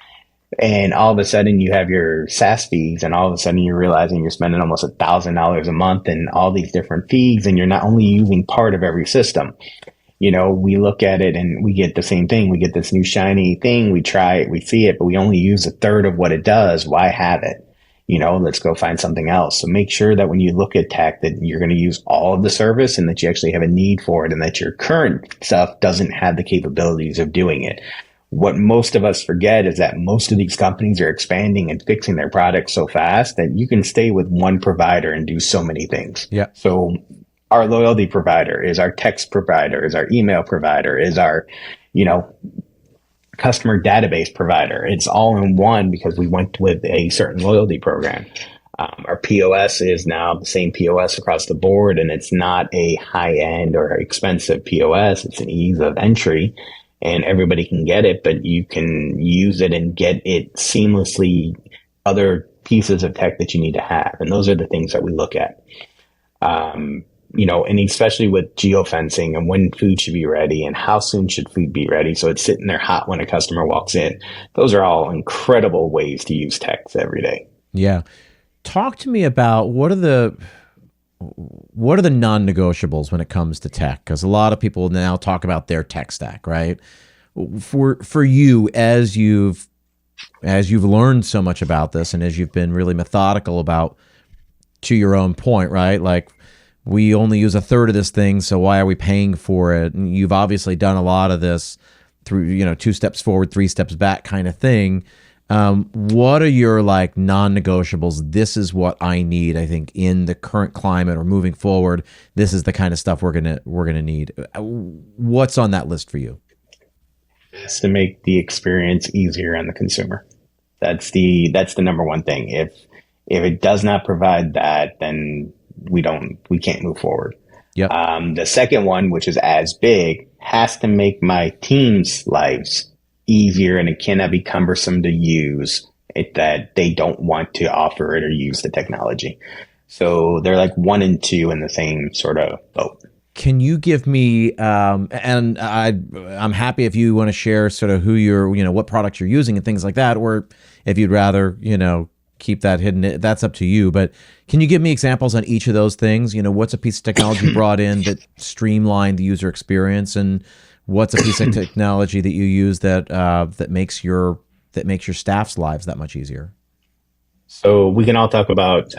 And all of a sudden you have your SaaS fees, and all of a sudden you're realizing you're spending almost $1,000 a month in all these different fees, and you're not only using part of every system. We look at it and we get the same thing. We get this new shiny thing. We try it, we see it, but we only use a third of what it does. Why have it? Let's go find something else. So make sure that when you look at tech that you're going to use all of the service and that you actually have a need for it and that your current stuff doesn't have the capabilities of doing it. What most of us forget is that most of these companies are expanding and fixing their products so fast that you can stay with one provider and do so many things. Yeah. So our loyalty provider is our text provider, is our email provider, is our, customer database provider. It's all in one because we went with a certain loyalty program. Our POS is now the same POS across the board, and it's not a high end or expensive POS. It's an ease of entry, and everybody can get it, but you can use it and get it seamlessly. Other pieces of tech that you need to have, and those are the things that we look at. And especially with geofencing and when food should be ready and how soon should food be ready so it's sitting there hot when a customer walks in. Those are all incredible ways to use tech every day. Yeah. Talk to me about what are the non-negotiables when it comes to tech? Because a lot of people now talk about their tech stack, right? For you, as you've learned so much about this and as you've been really methodical about, to your own point, right? Like, we only use a third of this thing, so why are we paying for it? And you've obviously done a lot of this through, 2 steps forward, 3 steps back kind of thing. What are your non-negotiables? This is what I need, I think, in the current climate or moving forward. This is the kind of stuff we're gonna need. What's on that list for you? It's to make the experience easier on the consumer. That's the number one thing. If it does not provide that, then we can't move forward. Yep. The second one, which is as big, has to make my team's lives easier, and it cannot be cumbersome to use that they don't want to offer it or use the technology. So they're like 1 and 2 in the same sort of boat. Can you give me, and I'm happy if you want to share sort of who you're, what products you're using and things like that, or if you'd rather, keep that hidden, that's up to you. But can you give me examples on each of those things? What's a piece of technology brought in that streamlined the user experience, and what's a piece of technology that you use that makes your staff's lives that much easier? So we can all talk about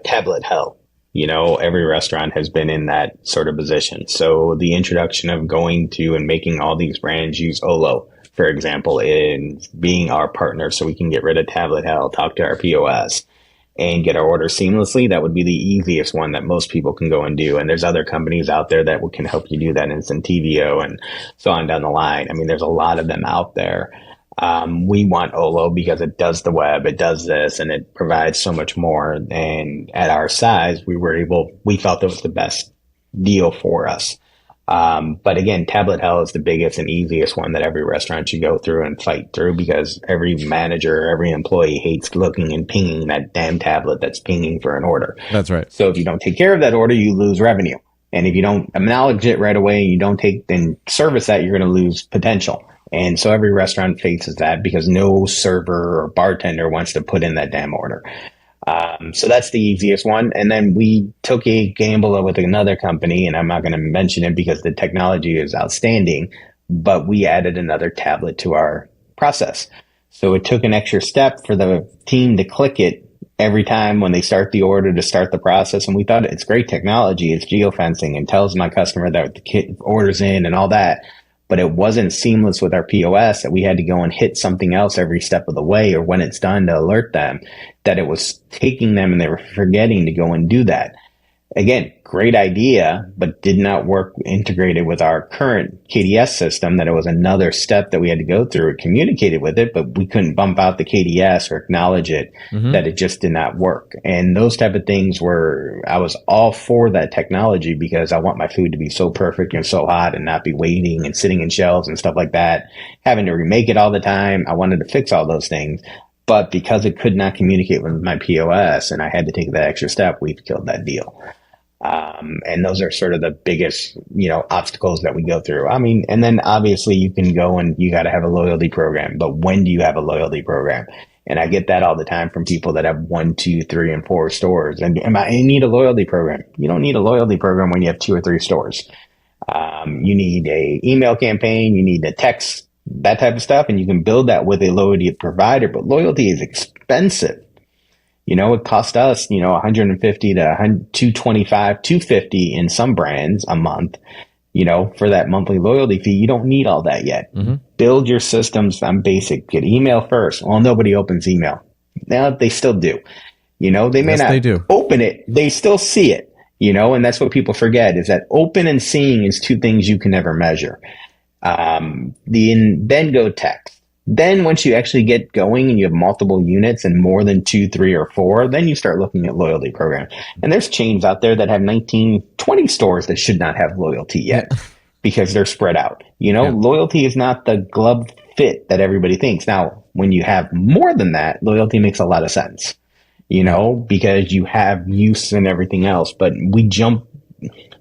tablet hell. Every restaurant has been in that sort of position. So the introduction of going to and making all these brands use Olo, for example, in being our partner so we can get rid of tablet hell, talk to our POS, and get our order seamlessly, that would be the easiest one that most people can go and do. And there's other companies out there that can help you do that, Instant TVO and so on down the line. I mean, there's a lot of them out there. We want Olo because it does the web, it does this, and it provides so much more. And at our size, we felt it was the best deal for us. But again, tablet hell is the biggest and easiest one that every restaurant should go through and fight through, because every manager, every employee hates looking and pinging that damn tablet that's pinging for an order. That's right. So if you don't take care of that order, you lose revenue. And if you don't acknowledge it right away, and you don't then service that, you're going to lose potential. And so every restaurant faces that because no server or bartender wants to put in that damn order. So that's the easiest one. And then we took a gamble with another company, and I'm not going to mention it because the technology is outstanding, but we added another tablet to our process. So it took an extra step for the team to click it every time when they start the order to start the process. And we thought it's great technology. It's geofencing and tells my customer that the kit orders in and all that. But it wasn't seamless with our POS, that we had to go and hit something else every step of the way, or when it's done to alert them that it was taking them and they were forgetting to go and do that. Again, great idea, but did not work integrated with our current KDS system, that it was another step that we had to go through. It communicated with it, but we couldn't bump out the KDS or acknowledge it, that it just did not work. And those type of things I was all for that technology, because I want my food to be so perfect and so hot and not be waiting and sitting in shelves and stuff like that, having to remake it all the time. I wanted to fix all those things. But because it could not communicate with my POS and I had to take that extra step, we've killed that deal. And those are sort of the biggest, obstacles that we go through. I mean, and then obviously you can go and you got to have a loyalty program, but when do you have a loyalty program? And I get that all the time from people that have 1, 2, 3, and 4 stores. And I need a loyalty program. You don't need a loyalty program when you have 2 or 3 stores. You need a email campaign, you need a text, that type of stuff. And you can build that with a loyalty provider, but loyalty is expensive. It cost us, 150 to 225, 250 in some brands a month, for that monthly loyalty fee. You don't need all that yet. Build your systems on basic. Get email first. Well, nobody opens email. Now they still do. They may not open it. They still see it, and that's what people forget, is that open and seeing is 2 things you can never measure. Then go text. Then once you actually get going and you have multiple units and more than 2, 3, or 4, then you start looking at loyalty programs. And there's chains out there that have 19, 20 stores that should not have loyalty yet because they're spread out. Loyalty is not the glove fit that everybody thinks. Now, when you have more than that, loyalty makes a lot of sense, because you have use and everything else. But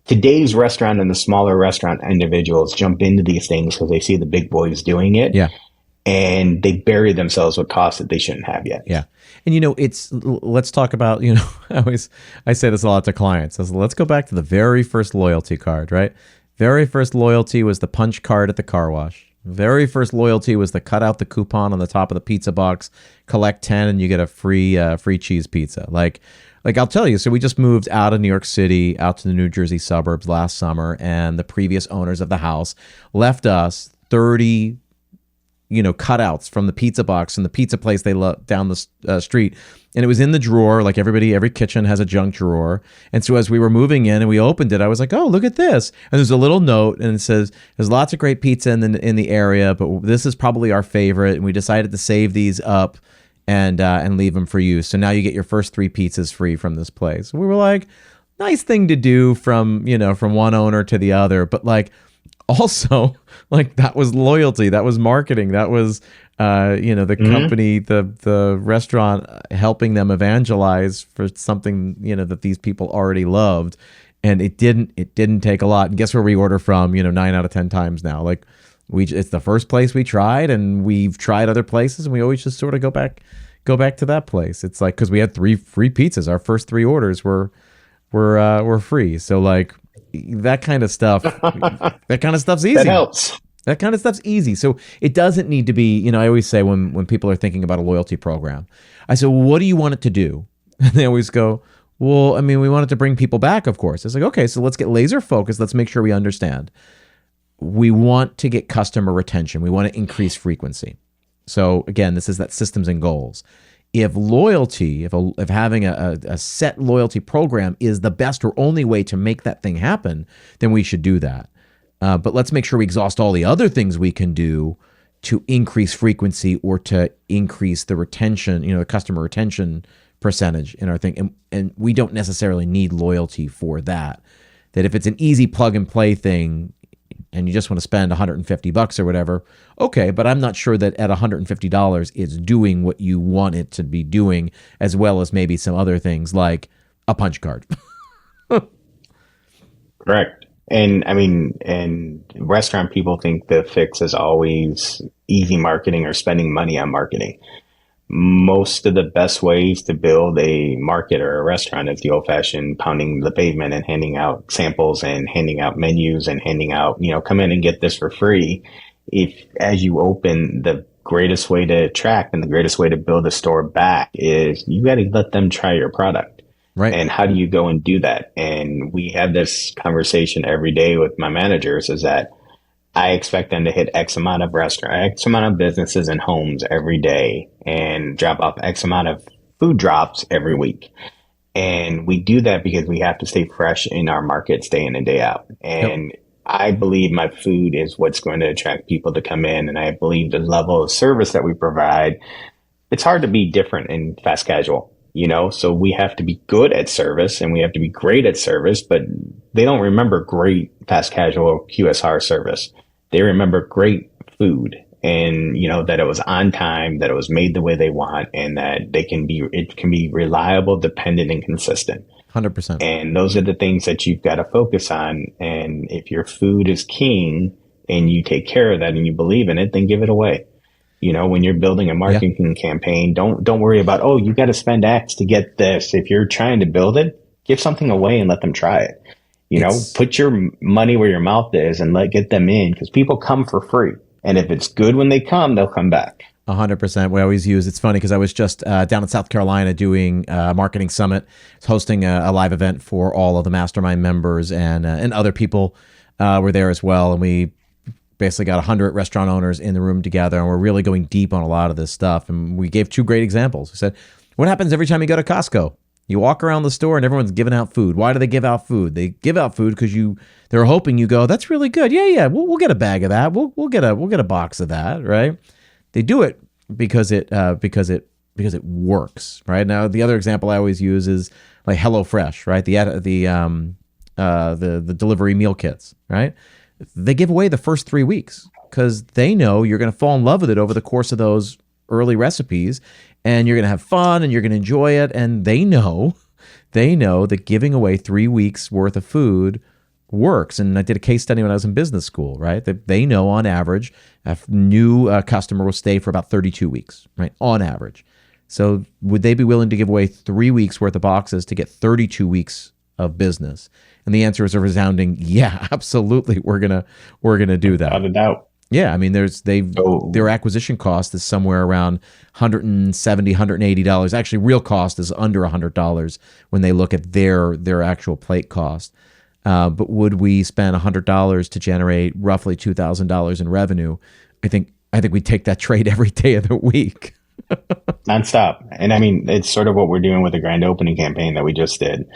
today's restaurant and the smaller restaurant individuals jump into these things because they see the big boys doing it. Yeah. And they bury themselves with costs that they shouldn't have yet. Yeah. And, let's talk about, I say this a lot to clients. Let's go back to the very first loyalty card, right? Very first loyalty was the punch card at the car wash. Very first loyalty was the cut out the coupon on the top of the pizza box, collect 10 and you get a free cheese pizza. Like I'll tell you, so we just moved out of New York City, out to the New Jersey suburbs last summer, and the previous owners of the house left us 30 cutouts from the pizza box and the pizza place they love down the street. And it was in the drawer, like every kitchen has a junk drawer. And so as we were moving in and we opened it, I was like, oh, look at this. And there's a little note and it says, there's lots of great pizza in the area, but this is probably our favorite. And we decided to save these up and leave them for you. So now you get your first 3 pizzas free from this place. We were like, nice thing to do from one owner to the other. But like, also, like, that was loyalty, that was marketing, that was the company, the restaurant, helping them evangelize for something, that these people already loved. And it didn't take a lot. And guess where we order from, 9 out of 10 times now. Like, it's the first place we tried, and we've tried other places, and we always just sort of go back to that place. It's like, because we had 3 free pizzas. Our first 3 orders were free. So, like, that kind of stuff, that kind of stuff's easy. That helps. That kind of stuff's easy. So it doesn't need to be, I always say when people are thinking about a loyalty program, I say, well, what do you want it to do? And they always go, well, I mean, we want it to bring people back, of course. It's like, okay, so let's get laser focused. Let's make sure we understand. We want to get customer retention. We want to increase frequency. So again, this is that systems and goals. If loyalty, if having a set loyalty program is the best or only way to make that thing happen, then we should do that. But let's make sure we exhaust all the other things we can do to increase frequency or to increase the retention, the customer retention percentage in our thing. And we don't necessarily need loyalty for that. That if it's an easy plug and play thing and you just want to spend $150 or whatever, okay, but I'm not sure that at $150 it's doing what you want it to be doing, as well as maybe some other things like a punch card. Correct. And I mean, and restaurant people think the fix is always easy marketing or spending money on marketing. Most of the best ways to build a market or a restaurant is the old fashioned pounding the pavement and handing out samples and handing out menus and handing out, come in and get this for free. If as you open, the greatest way to attract and the greatest way to build a store back is you got to let them try your product. Right. And how do you go and do that? And we have this conversation every day with my managers, is that I expect them to hit X amount of businesses and homes every day and drop off X amount of food drops every week. And we do that because we have to stay fresh in our markets day in and day out. And I believe my food is what's going to attract people to come in. And I believe the level of service that we provide, it's hard to be different in fast casual. So we have to be good at service and we have to be great at service, but they don't remember great fast casual QSR service. They remember great food and, that it was on time, that it was made the way they want, and that it can be reliable, dependent, and consistent. 100%. And those are the things that you've got to focus on. And if your food is king and you take care of that and you believe in it, then give it away. When you're building a marketing campaign, don't worry about, you got to spend X to get this. If you're trying to build it, give something away and let them try it. Put your money where your mouth is and get them in, because people come for free. And if it's good when they come, they'll come back. 100%. We always use, it's funny because I was just down in South Carolina doing a marketing summit, hosting a live event for all of the mastermind members, and other people were there as well. And we basically got 100 restaurant owners in the room together, and we're really going deep on a lot of this stuff. And we gave 2 great examples. We said, what happens every time you go to Costco? You walk around the store and everyone's giving out food. Why do they give out food? They give out food because they're hoping you go, that's really good. Yeah, we'll get a bag of that. We'll get a box of that, right? They do it because it works, right? Now, the other example I always use is like HelloFresh, right? The delivery meal kits, right? They give away the first 3 weeks because they know you're going to fall in love with it over the course of those early recipes, and you're going to have fun and you're going to enjoy it. And they know that giving away 3 weeks worth of food works. And I did a case study when I was in business school, right? That they know on average a new customer will stay for about 32 weeks, right? On average. So would they be willing to give away 3 weeks worth of boxes to get 32 weeks of business? And the answer is a resounding, yeah, absolutely. We're gonna do that. Without a doubt. Yeah, I mean, their acquisition cost is somewhere around $170, $180. Actually, real cost is under $100 when they look at their actual plate cost. But would we spend $100 to generate roughly $2,000 in revenue? I think we'd take that trade every day of the week. Nonstop. And I mean, it's sort of what we're doing with the grand opening campaign that we just did.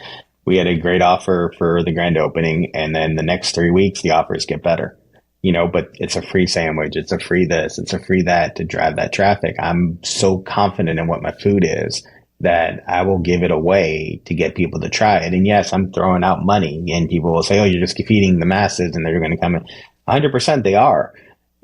We had a great offer for the grand opening, and then the next 3 weeks, the offers get better. But it's a free sandwich, it's a free this, it's a free that to drive that traffic. I'm so confident in what my food is that I will give it away to get people to try it. And yes, I'm throwing out money, and people will say, you're just feeding the masses and they're going to come in. 100% they are.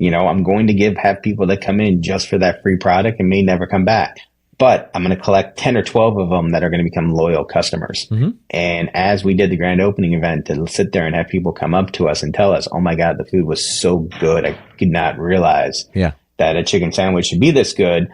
I'm going to have people that come in just for that free product and may never come back. But I'm going to collect 10 or 12 of them that are going to become loyal customers. Mm-hmm. And as we did the grand opening event, to sit there and have people come up to us and tell us, oh my God, the food was so good. I could not realize that a chicken sandwich should be this good.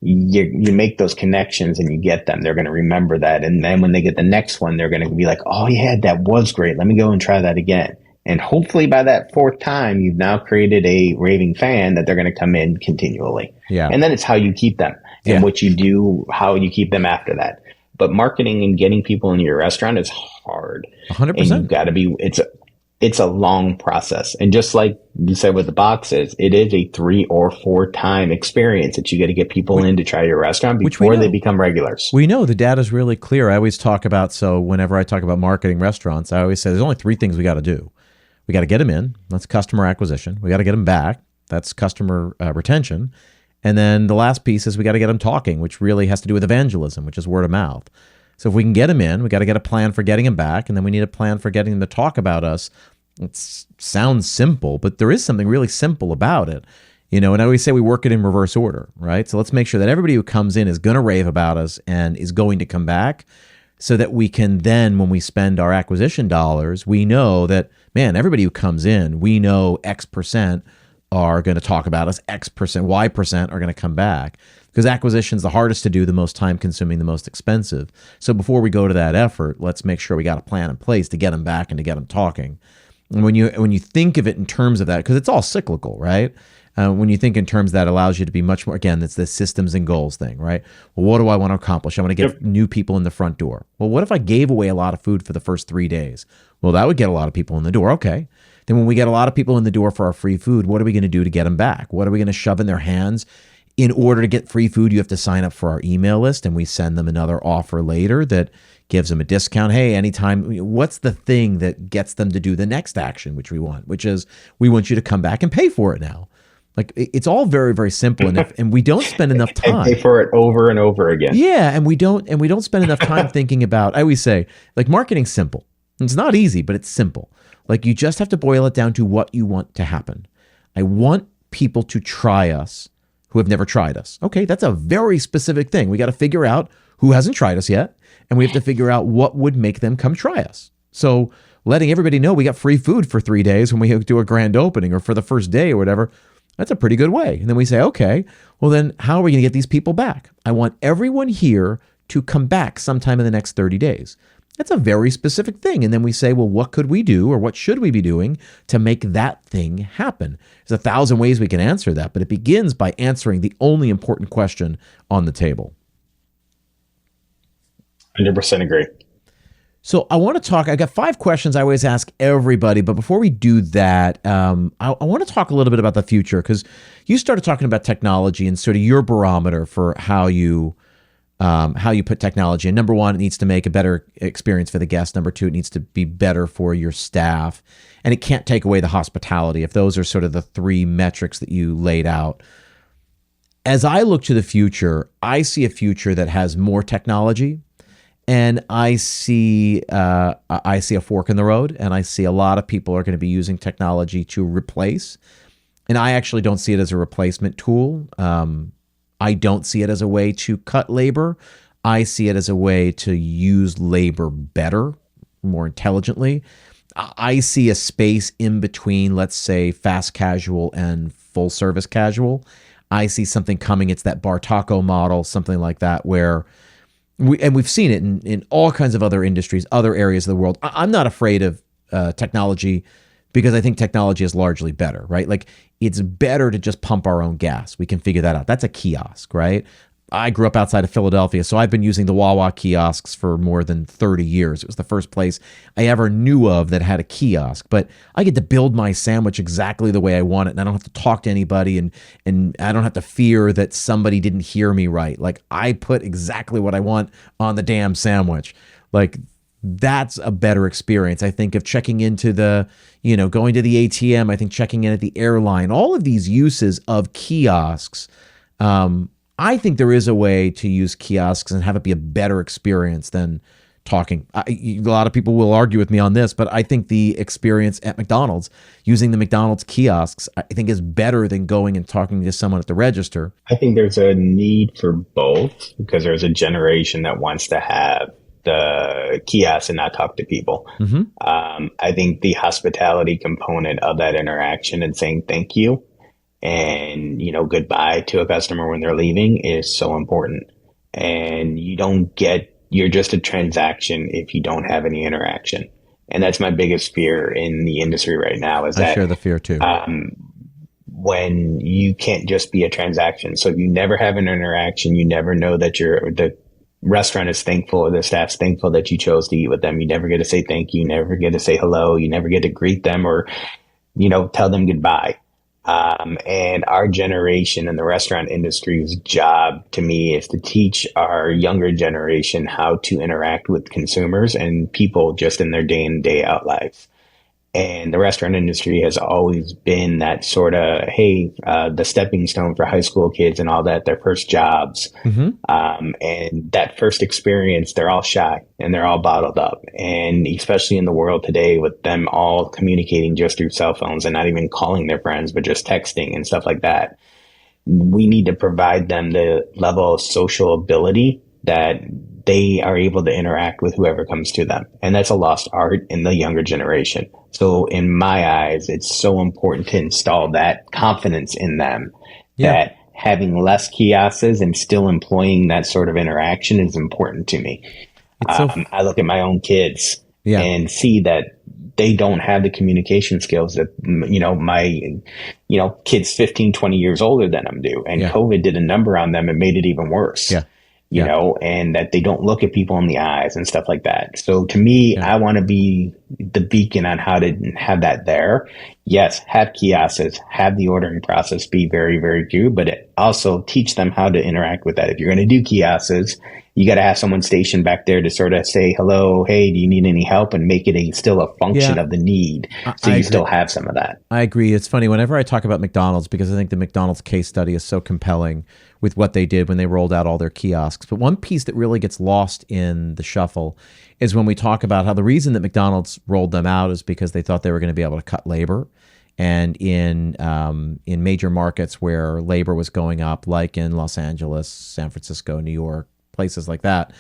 You make those connections and you get them. They're going to remember that. And then when they get the next one, they're going to be like, oh yeah, that was great. Let me go and try that again. And hopefully by that fourth time, you've now created a raving fan that they're going to come in continually. Yeah. And then it's how you keep them and what you do, how you keep them after that. But marketing and getting people into your restaurant is hard. 100%. And you've got to be, it's a long process. And just like you said with the boxes, it is a 3 or 4 time experience that you got to get people in to try your restaurant before they become regulars. We know the data is really clear. I always talk about, so whenever I talk about marketing restaurants, I always say there's only 3 things we got to do. We got to get them in. That's customer acquisition. We got to get them back. That's customer retention. And then the last piece is we got to get them talking, which really has to do with evangelism, which is word of mouth. So if we can get them in, we got to get a plan for getting them back. And then we need a plan for getting them to talk about us. It sounds simple, but there is something really simple about it. And I always say we work it in reverse order, right? So let's make sure that everybody who comes in is going to rave about us and is going to come back, so that we can then, when we spend our acquisition dollars, we know that, man, everybody who comes in, we know X% are going to talk about us, X%, Y% are going to come back. Because acquisition is the hardest to do, the most time consuming, the most expensive. So before we go to that effort, let's make sure we got a plan in place to get them back and to get them talking. And when you think of it in terms of that, because it's all cyclical, right? When you think in terms that allows you to be much more, again, it's the systems and goals thing, right? Well, what do I want to accomplish? I want to get new people in the front door. Well, what if I gave away a lot of food for the first 3 days? Well, that would get a lot of people in the door. Okay. Then when we get a lot of people in the door for our free food, what are we going to do to get them back? What are we going to shove in their hands? In order to get free food, you have to sign up for our email list, and we send them another offer later that gives them a discount. Hey, anytime, what's the thing that gets them to do the next action, which we want, which is we want you to come back and pay for it now. Like, it's all very, very simple, and we don't spend enough time. And pay for it over and over again. Yeah, and we don't spend enough time thinking about. I always say, like, marketing's simple. It's not easy, but it's simple. Like, you just have to boil it down to what you want to happen. I want people to try us who have never tried us. Okay, that's a very specific thing. We got to figure out who hasn't tried us yet, and we have to figure out what would make them come try us. So letting everybody know we got free food for 3 days when we do a grand opening or for the first day or whatever, that's a pretty good way. And then we say, okay, well then how are we going to get these people back? I want everyone here to come back sometime in the next 30 days. That's a very specific thing. And then we say, well, what could we do, or what should we be doing to make that thing happen? There's 1,000 ways we can answer that, but it begins by answering the only important question on the table. 100% agree. So I want to talk, I got 5 questions I always ask everybody, but before we do that, I want to talk a little bit about the future, because you started talking about technology and sort of your barometer for how you put technology in. Number 1, it needs to make a better experience for the guest. Number 2, it needs to be better for your staff, and it can't take away the hospitality. If those are sort of the 3 metrics that you laid out. As I look to the future, I see a future that has more technology. And I see a fork in the road, and I see a lot of people are going to be using technology to replace. And I actually don't see it as a replacement tool. I don't see it as a way to cut labor. I see it as a way to use labor better, more intelligently. I see a space in between, let's say, fast casual and full service casual. I see something coming. It's that bar taco model, something like that, where we've seen it in all kinds of other industries, other areas of the world. I'm not afraid of technology, because I think technology is largely better, right? Like, it's better to just pump our own gas. We can figure that out. That's a kiosk, right? I grew up outside of Philadelphia, so I've been using the Wawa kiosks for more than 30 years. It was the first place I ever knew of that had a kiosk. But I get to build my sandwich exactly the way I want it, and I don't have to talk to anybody, and I don't have to fear that somebody didn't hear me right. Like, I put exactly what I want on the damn sandwich. Like, that's a better experience. I think of checking into going to the ATM, I think checking in at the airline, all of these uses of kiosks. I think there is a way to use kiosks and have it be a better experience than talking. A lot of people will argue with me on this, but I think the experience at McDonald's, using the McDonald's kiosks, I think is better than going and talking to someone at the register. I think there's a need for both because there's a generation that wants to have the kiosk and not talk to people. I think the hospitality component of that interaction and saying thank you and, goodbye to a customer when they're leaving is so important. And you're just a transaction if you don't have any interaction. And that's my biggest fear in the industry right now is that I share the fear too. When you can't just be a transaction. So you never have an interaction. You never know that the restaurant is thankful or the staff's thankful that you chose to eat with them. You never get to say thank you. You never get to say hello. You never get to greet them or, tell them goodbye. And our generation in the restaurant industry's job to me is to teach our younger generation how to interact with consumers and people just in their day in, day out lives. And the restaurant industry has always been that sort of, the stepping stone for high school kids and all that, their first jobs. And that first experience, they're all shy and they're all bottled up. And especially in the world today with them all communicating just through cell phones and not even calling their friends, but just texting and stuff like that. We need to provide them the level of social ability that they are able to interact with whoever comes to them. And that's a lost art in the younger generation. So in my eyes, it's so important to install that confidence in them that having less kiosks and still employing that sort of interaction is important to me. I look at my own kids and see that they don't have the communication skills that, my, kids 15, 20 years older than them do. And COVID did a number on them and made it even worse. And that they don't look at people in the eyes and stuff like that. So to me, I want to be the beacon on how to have that there. Yes, have kiosks, have the ordering process be very, very good, but also teach them how to interact with that. If you're going to do kiosks, you got to have someone stationed back there to sort of say, hello, hey, do you need any help? And make it still a function of the need. So you still have some of that. I agree. It's funny whenever I talk about McDonald's, because I think the McDonald's case study is so compelling with what they did when they rolled out all their kiosks. But one piece that really gets lost in the shuffle is when we talk about how the reason that McDonald's rolled them out is because they thought they were going to be able to cut labor. And in major markets where labor was going up, like in Los Angeles, San Francisco, New York, places like that,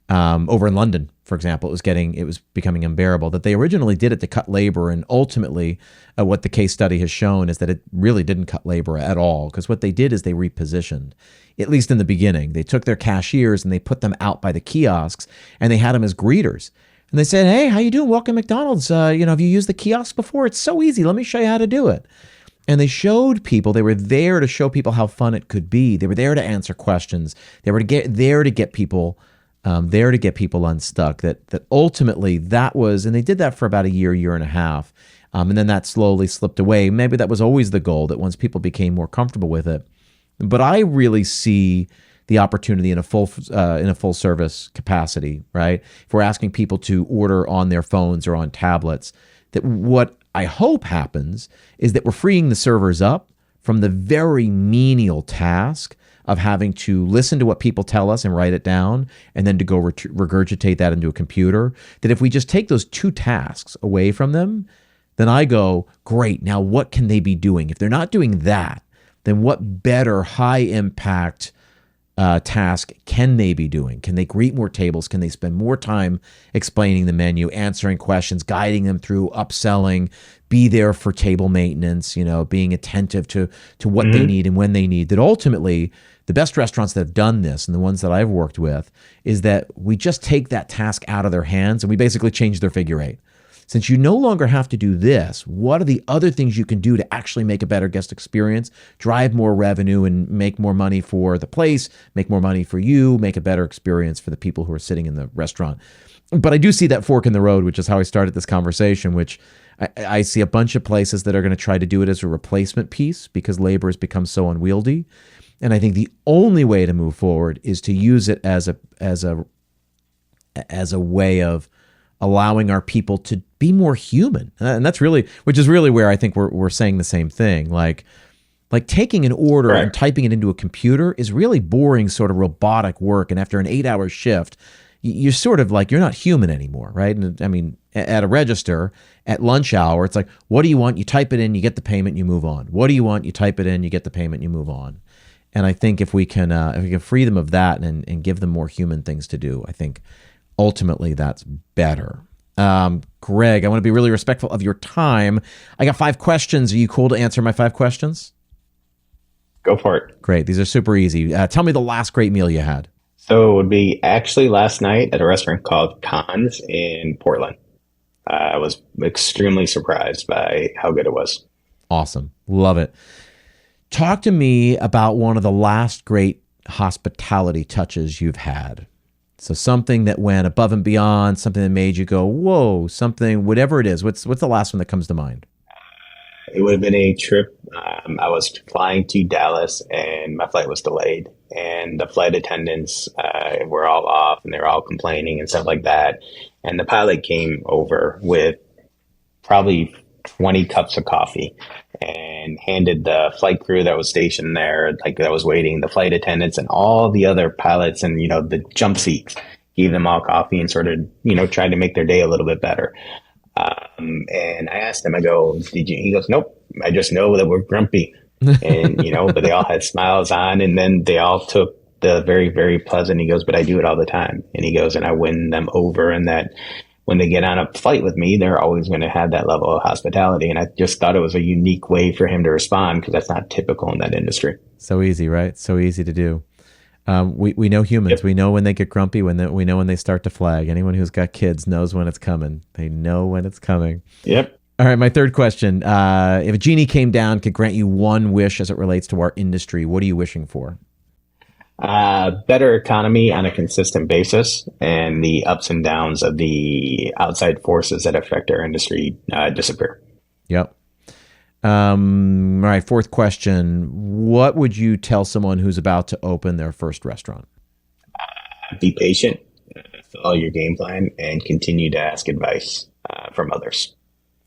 over in London, for example, it was becoming unbearable, that they originally did it to cut labor. And ultimately, what the case study has shown is that it really didn't cut labor at all, because what they did is they repositioned, at least in the beginning. They took their cashiers and they put them out by the kiosks and they had them as greeters. And they said, hey, how you doing? Welcome to McDonald's. Have you used the kiosk before? It's so easy. Let me show you how to do it. And they showed people, they were there to show people how fun it could be. They were there to answer questions. They were there to get people unstuck. That ultimately that was, and they did that for about a year and a half. And then that slowly slipped away. Maybe that was always the goal, that once people became more comfortable with it. But I really see the opportunity in a full service capacity, right? If we're asking people to order on their phones or on tablets, that what I hope happens is that we're freeing the servers up from the very menial task of having to listen to what people tell us and write it down, and then to go regurgitate that into a computer. That if we just take those two tasks away from them, then I go, great, now what can they be doing? If they're not doing that, then what better high impact task can they be doing? Can they greet more tables? Can they spend more time explaining the menu, answering questions, guiding them through upselling, be there for table maintenance, being attentive to what they need and when they need? That ultimately, the best restaurants that have done this, and the ones that I've worked with, is that we just take that task out of their hands and we basically change their figure eight. Since you no longer have to do this, what are the other things you can do to actually make a better guest experience, drive more revenue, and make more money for the place, make more money for you, make a better experience for the people who are sitting in the restaurant? But I do see that fork in the road, which is how I started this conversation, which I see a bunch of places that are going to try to do it as a replacement piece because labor has become so unwieldy. And I think the only way to move forward is to use it as a way of allowing our people to be more human. And that's really, which is really where I think we're saying the same thing. Like taking an order and typing it into a computer is really boring, sort of robotic work. And after an 8-hour shift, you're sort of like, you're not human anymore, right? And I mean, at a register, at lunch hour, it's like, what do you want? You type it in, you get the payment, you move on. What do you want? You type it in, you get the payment, you move on. And I think if we can free them of that and give them more human things to do, I think ultimately that's better. Gregg, I want to be really respectful of your time. I got 5 questions. Are you cool to answer my 5 questions? Go for it. Great. These are super easy. Tell me the last great meal you had. So it would be actually last night at a restaurant called Cons in Portland. I was extremely surprised by how good it was. Awesome. Love it. Talk to me about one of the last great hospitality touches you've had. So something that went above and beyond, something that made you go, whoa, something, whatever it is. What's the last one that comes to mind? It would have been a trip. I was flying to Dallas and my flight was delayed. And the flight attendants were all off and they were all complaining and stuff like that. And the pilot came over with probably 20 cups of coffee and handed the flight crew that was stationed there, like that was waiting, the flight attendants and all the other pilots and, the jump seats, gave them all coffee and sort of, tried to make their day a little bit better. And I asked him, I go, he goes, nope, I just know that we're grumpy. And, but they all had smiles on and then they all took the very, very pleasant. He goes, but I do it all the time. And he goes, and I win them over and that when they get on a flight with me, they're always going to have that level of hospitality. And I just thought it was a unique way for him to respond because that's not typical in that industry. So easy, right? So easy to do. We know humans. Yep. We know when they get grumpy, we know when they start to flag. Anyone who's got kids knows when it's coming. They know when it's coming. Yep. All right, my third question. If a genie came down, could grant you one wish as it relates to our industry, what are you wishing for? Better economy on a consistent basis and the ups and downs of the outside forces that affect our industry disappear. Yep. All right, fourth question. What would you tell someone who's about to open their first restaurant? Be patient, follow your game plan, and continue to ask advice from others.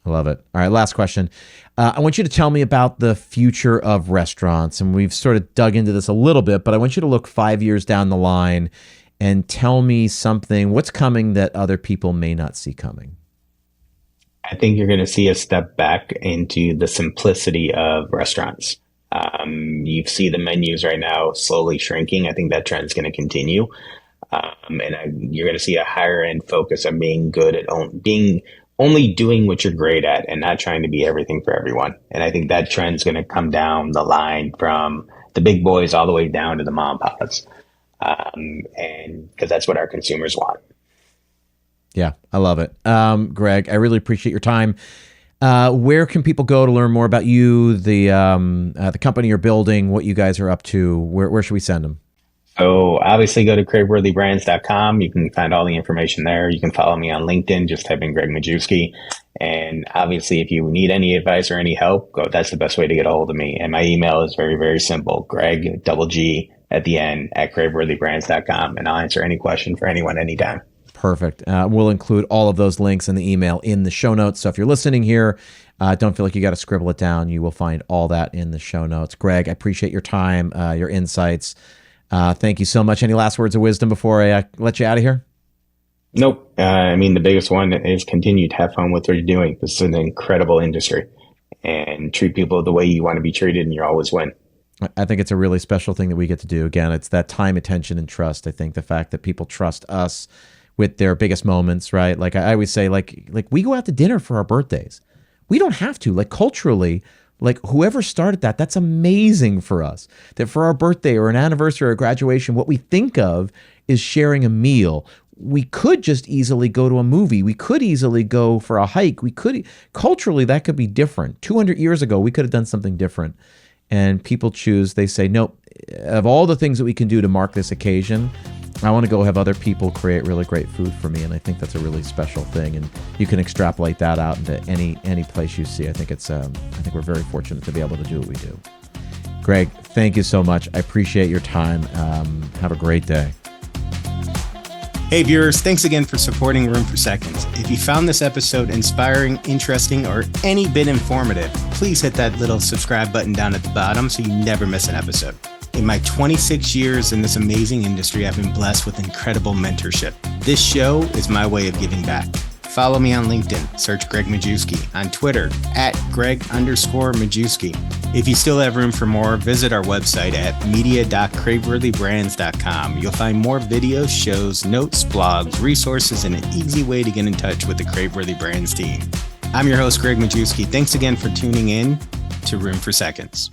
I love it. All right, last question. I want you to tell me about the future of restaurants. And we've sort of dug into this a little bit, but I want you to look 5 years down the line and tell me something, what's coming that other people may not see coming. I think you're going to see a step back into the simplicity of restaurants. You see the menus right now slowly shrinking. I think that trend is going to continue. You're going to see a higher end focus on being good at only doing what you're great at and not trying to be everything for everyone. And I think that trend's going to come down the line from the big boys all the way down to the mom and pops. And because that's what our consumers want. Yeah, I love it. Gregg, I really appreciate your time. Where can people go to learn more about you, the company you're building, what you guys are up to? Where should we send them? So obviously go to craveworthybrands.com. You can find all the information there. You can follow me on LinkedIn. Just type in Gregg Majewski. And obviously, if you need any advice or any help, that's the best way to get a hold of me. And my email is very, very simple. Gregg, double G at the end, at craveworthybrands.com. And I'll answer any question for anyone anytime. Perfect. We'll include all of those links in the email in the show notes. So if you're listening here, don't feel like you got to scribble it down. You will find all that in the show notes. Gregg, I appreciate your time, your insights. Thank you so much. Any last words of wisdom before I let you out of here? Nope. The biggest one is continue to have fun with what you're doing. This is an incredible industry and treat people the way you want to be treated and you always win. I think it's a really special thing that we get to do. Again, it's that time, attention, and trust. I think the fact that people trust us with their biggest moments, right? Like I always say, like we go out to dinner for our birthdays. We don't have to. Like culturally, like whoever started that, that's amazing for us. That for our birthday or an anniversary or a graduation, what we think of is sharing a meal. We could just easily go to a movie. We could easily go for a hike. Culturally, that could be different. 200 years ago, we could have done something different. And people choose, they say, nope, of all the things that we can do to mark this occasion, I want to go have other people create really great food for me. And I think that's a really special thing. And you can extrapolate that out into any place you see. I think we're very fortunate to be able to do what we do. Gregg, thank you so much. I appreciate your time. Have a great day. Hey viewers, thanks again for supporting Room for Seconds. If you found this episode inspiring, interesting, or any bit informative, please hit that little subscribe button down at the bottom so you never miss an episode. In my 26 years in this amazing industry, I've been blessed with incredible mentorship. This show is my way of giving back. Follow me on LinkedIn, search Gregg Majewski, on Twitter, @Gregg_Majewski. If you still have room for more, visit our website at media.craveworthybrands.com. You'll find more videos, shows, notes, blogs, resources, and an easy way to get in touch with the Craveworthy Brands team. I'm your host, Gregg Majewski. Thanks again for tuning in to Room for Seconds.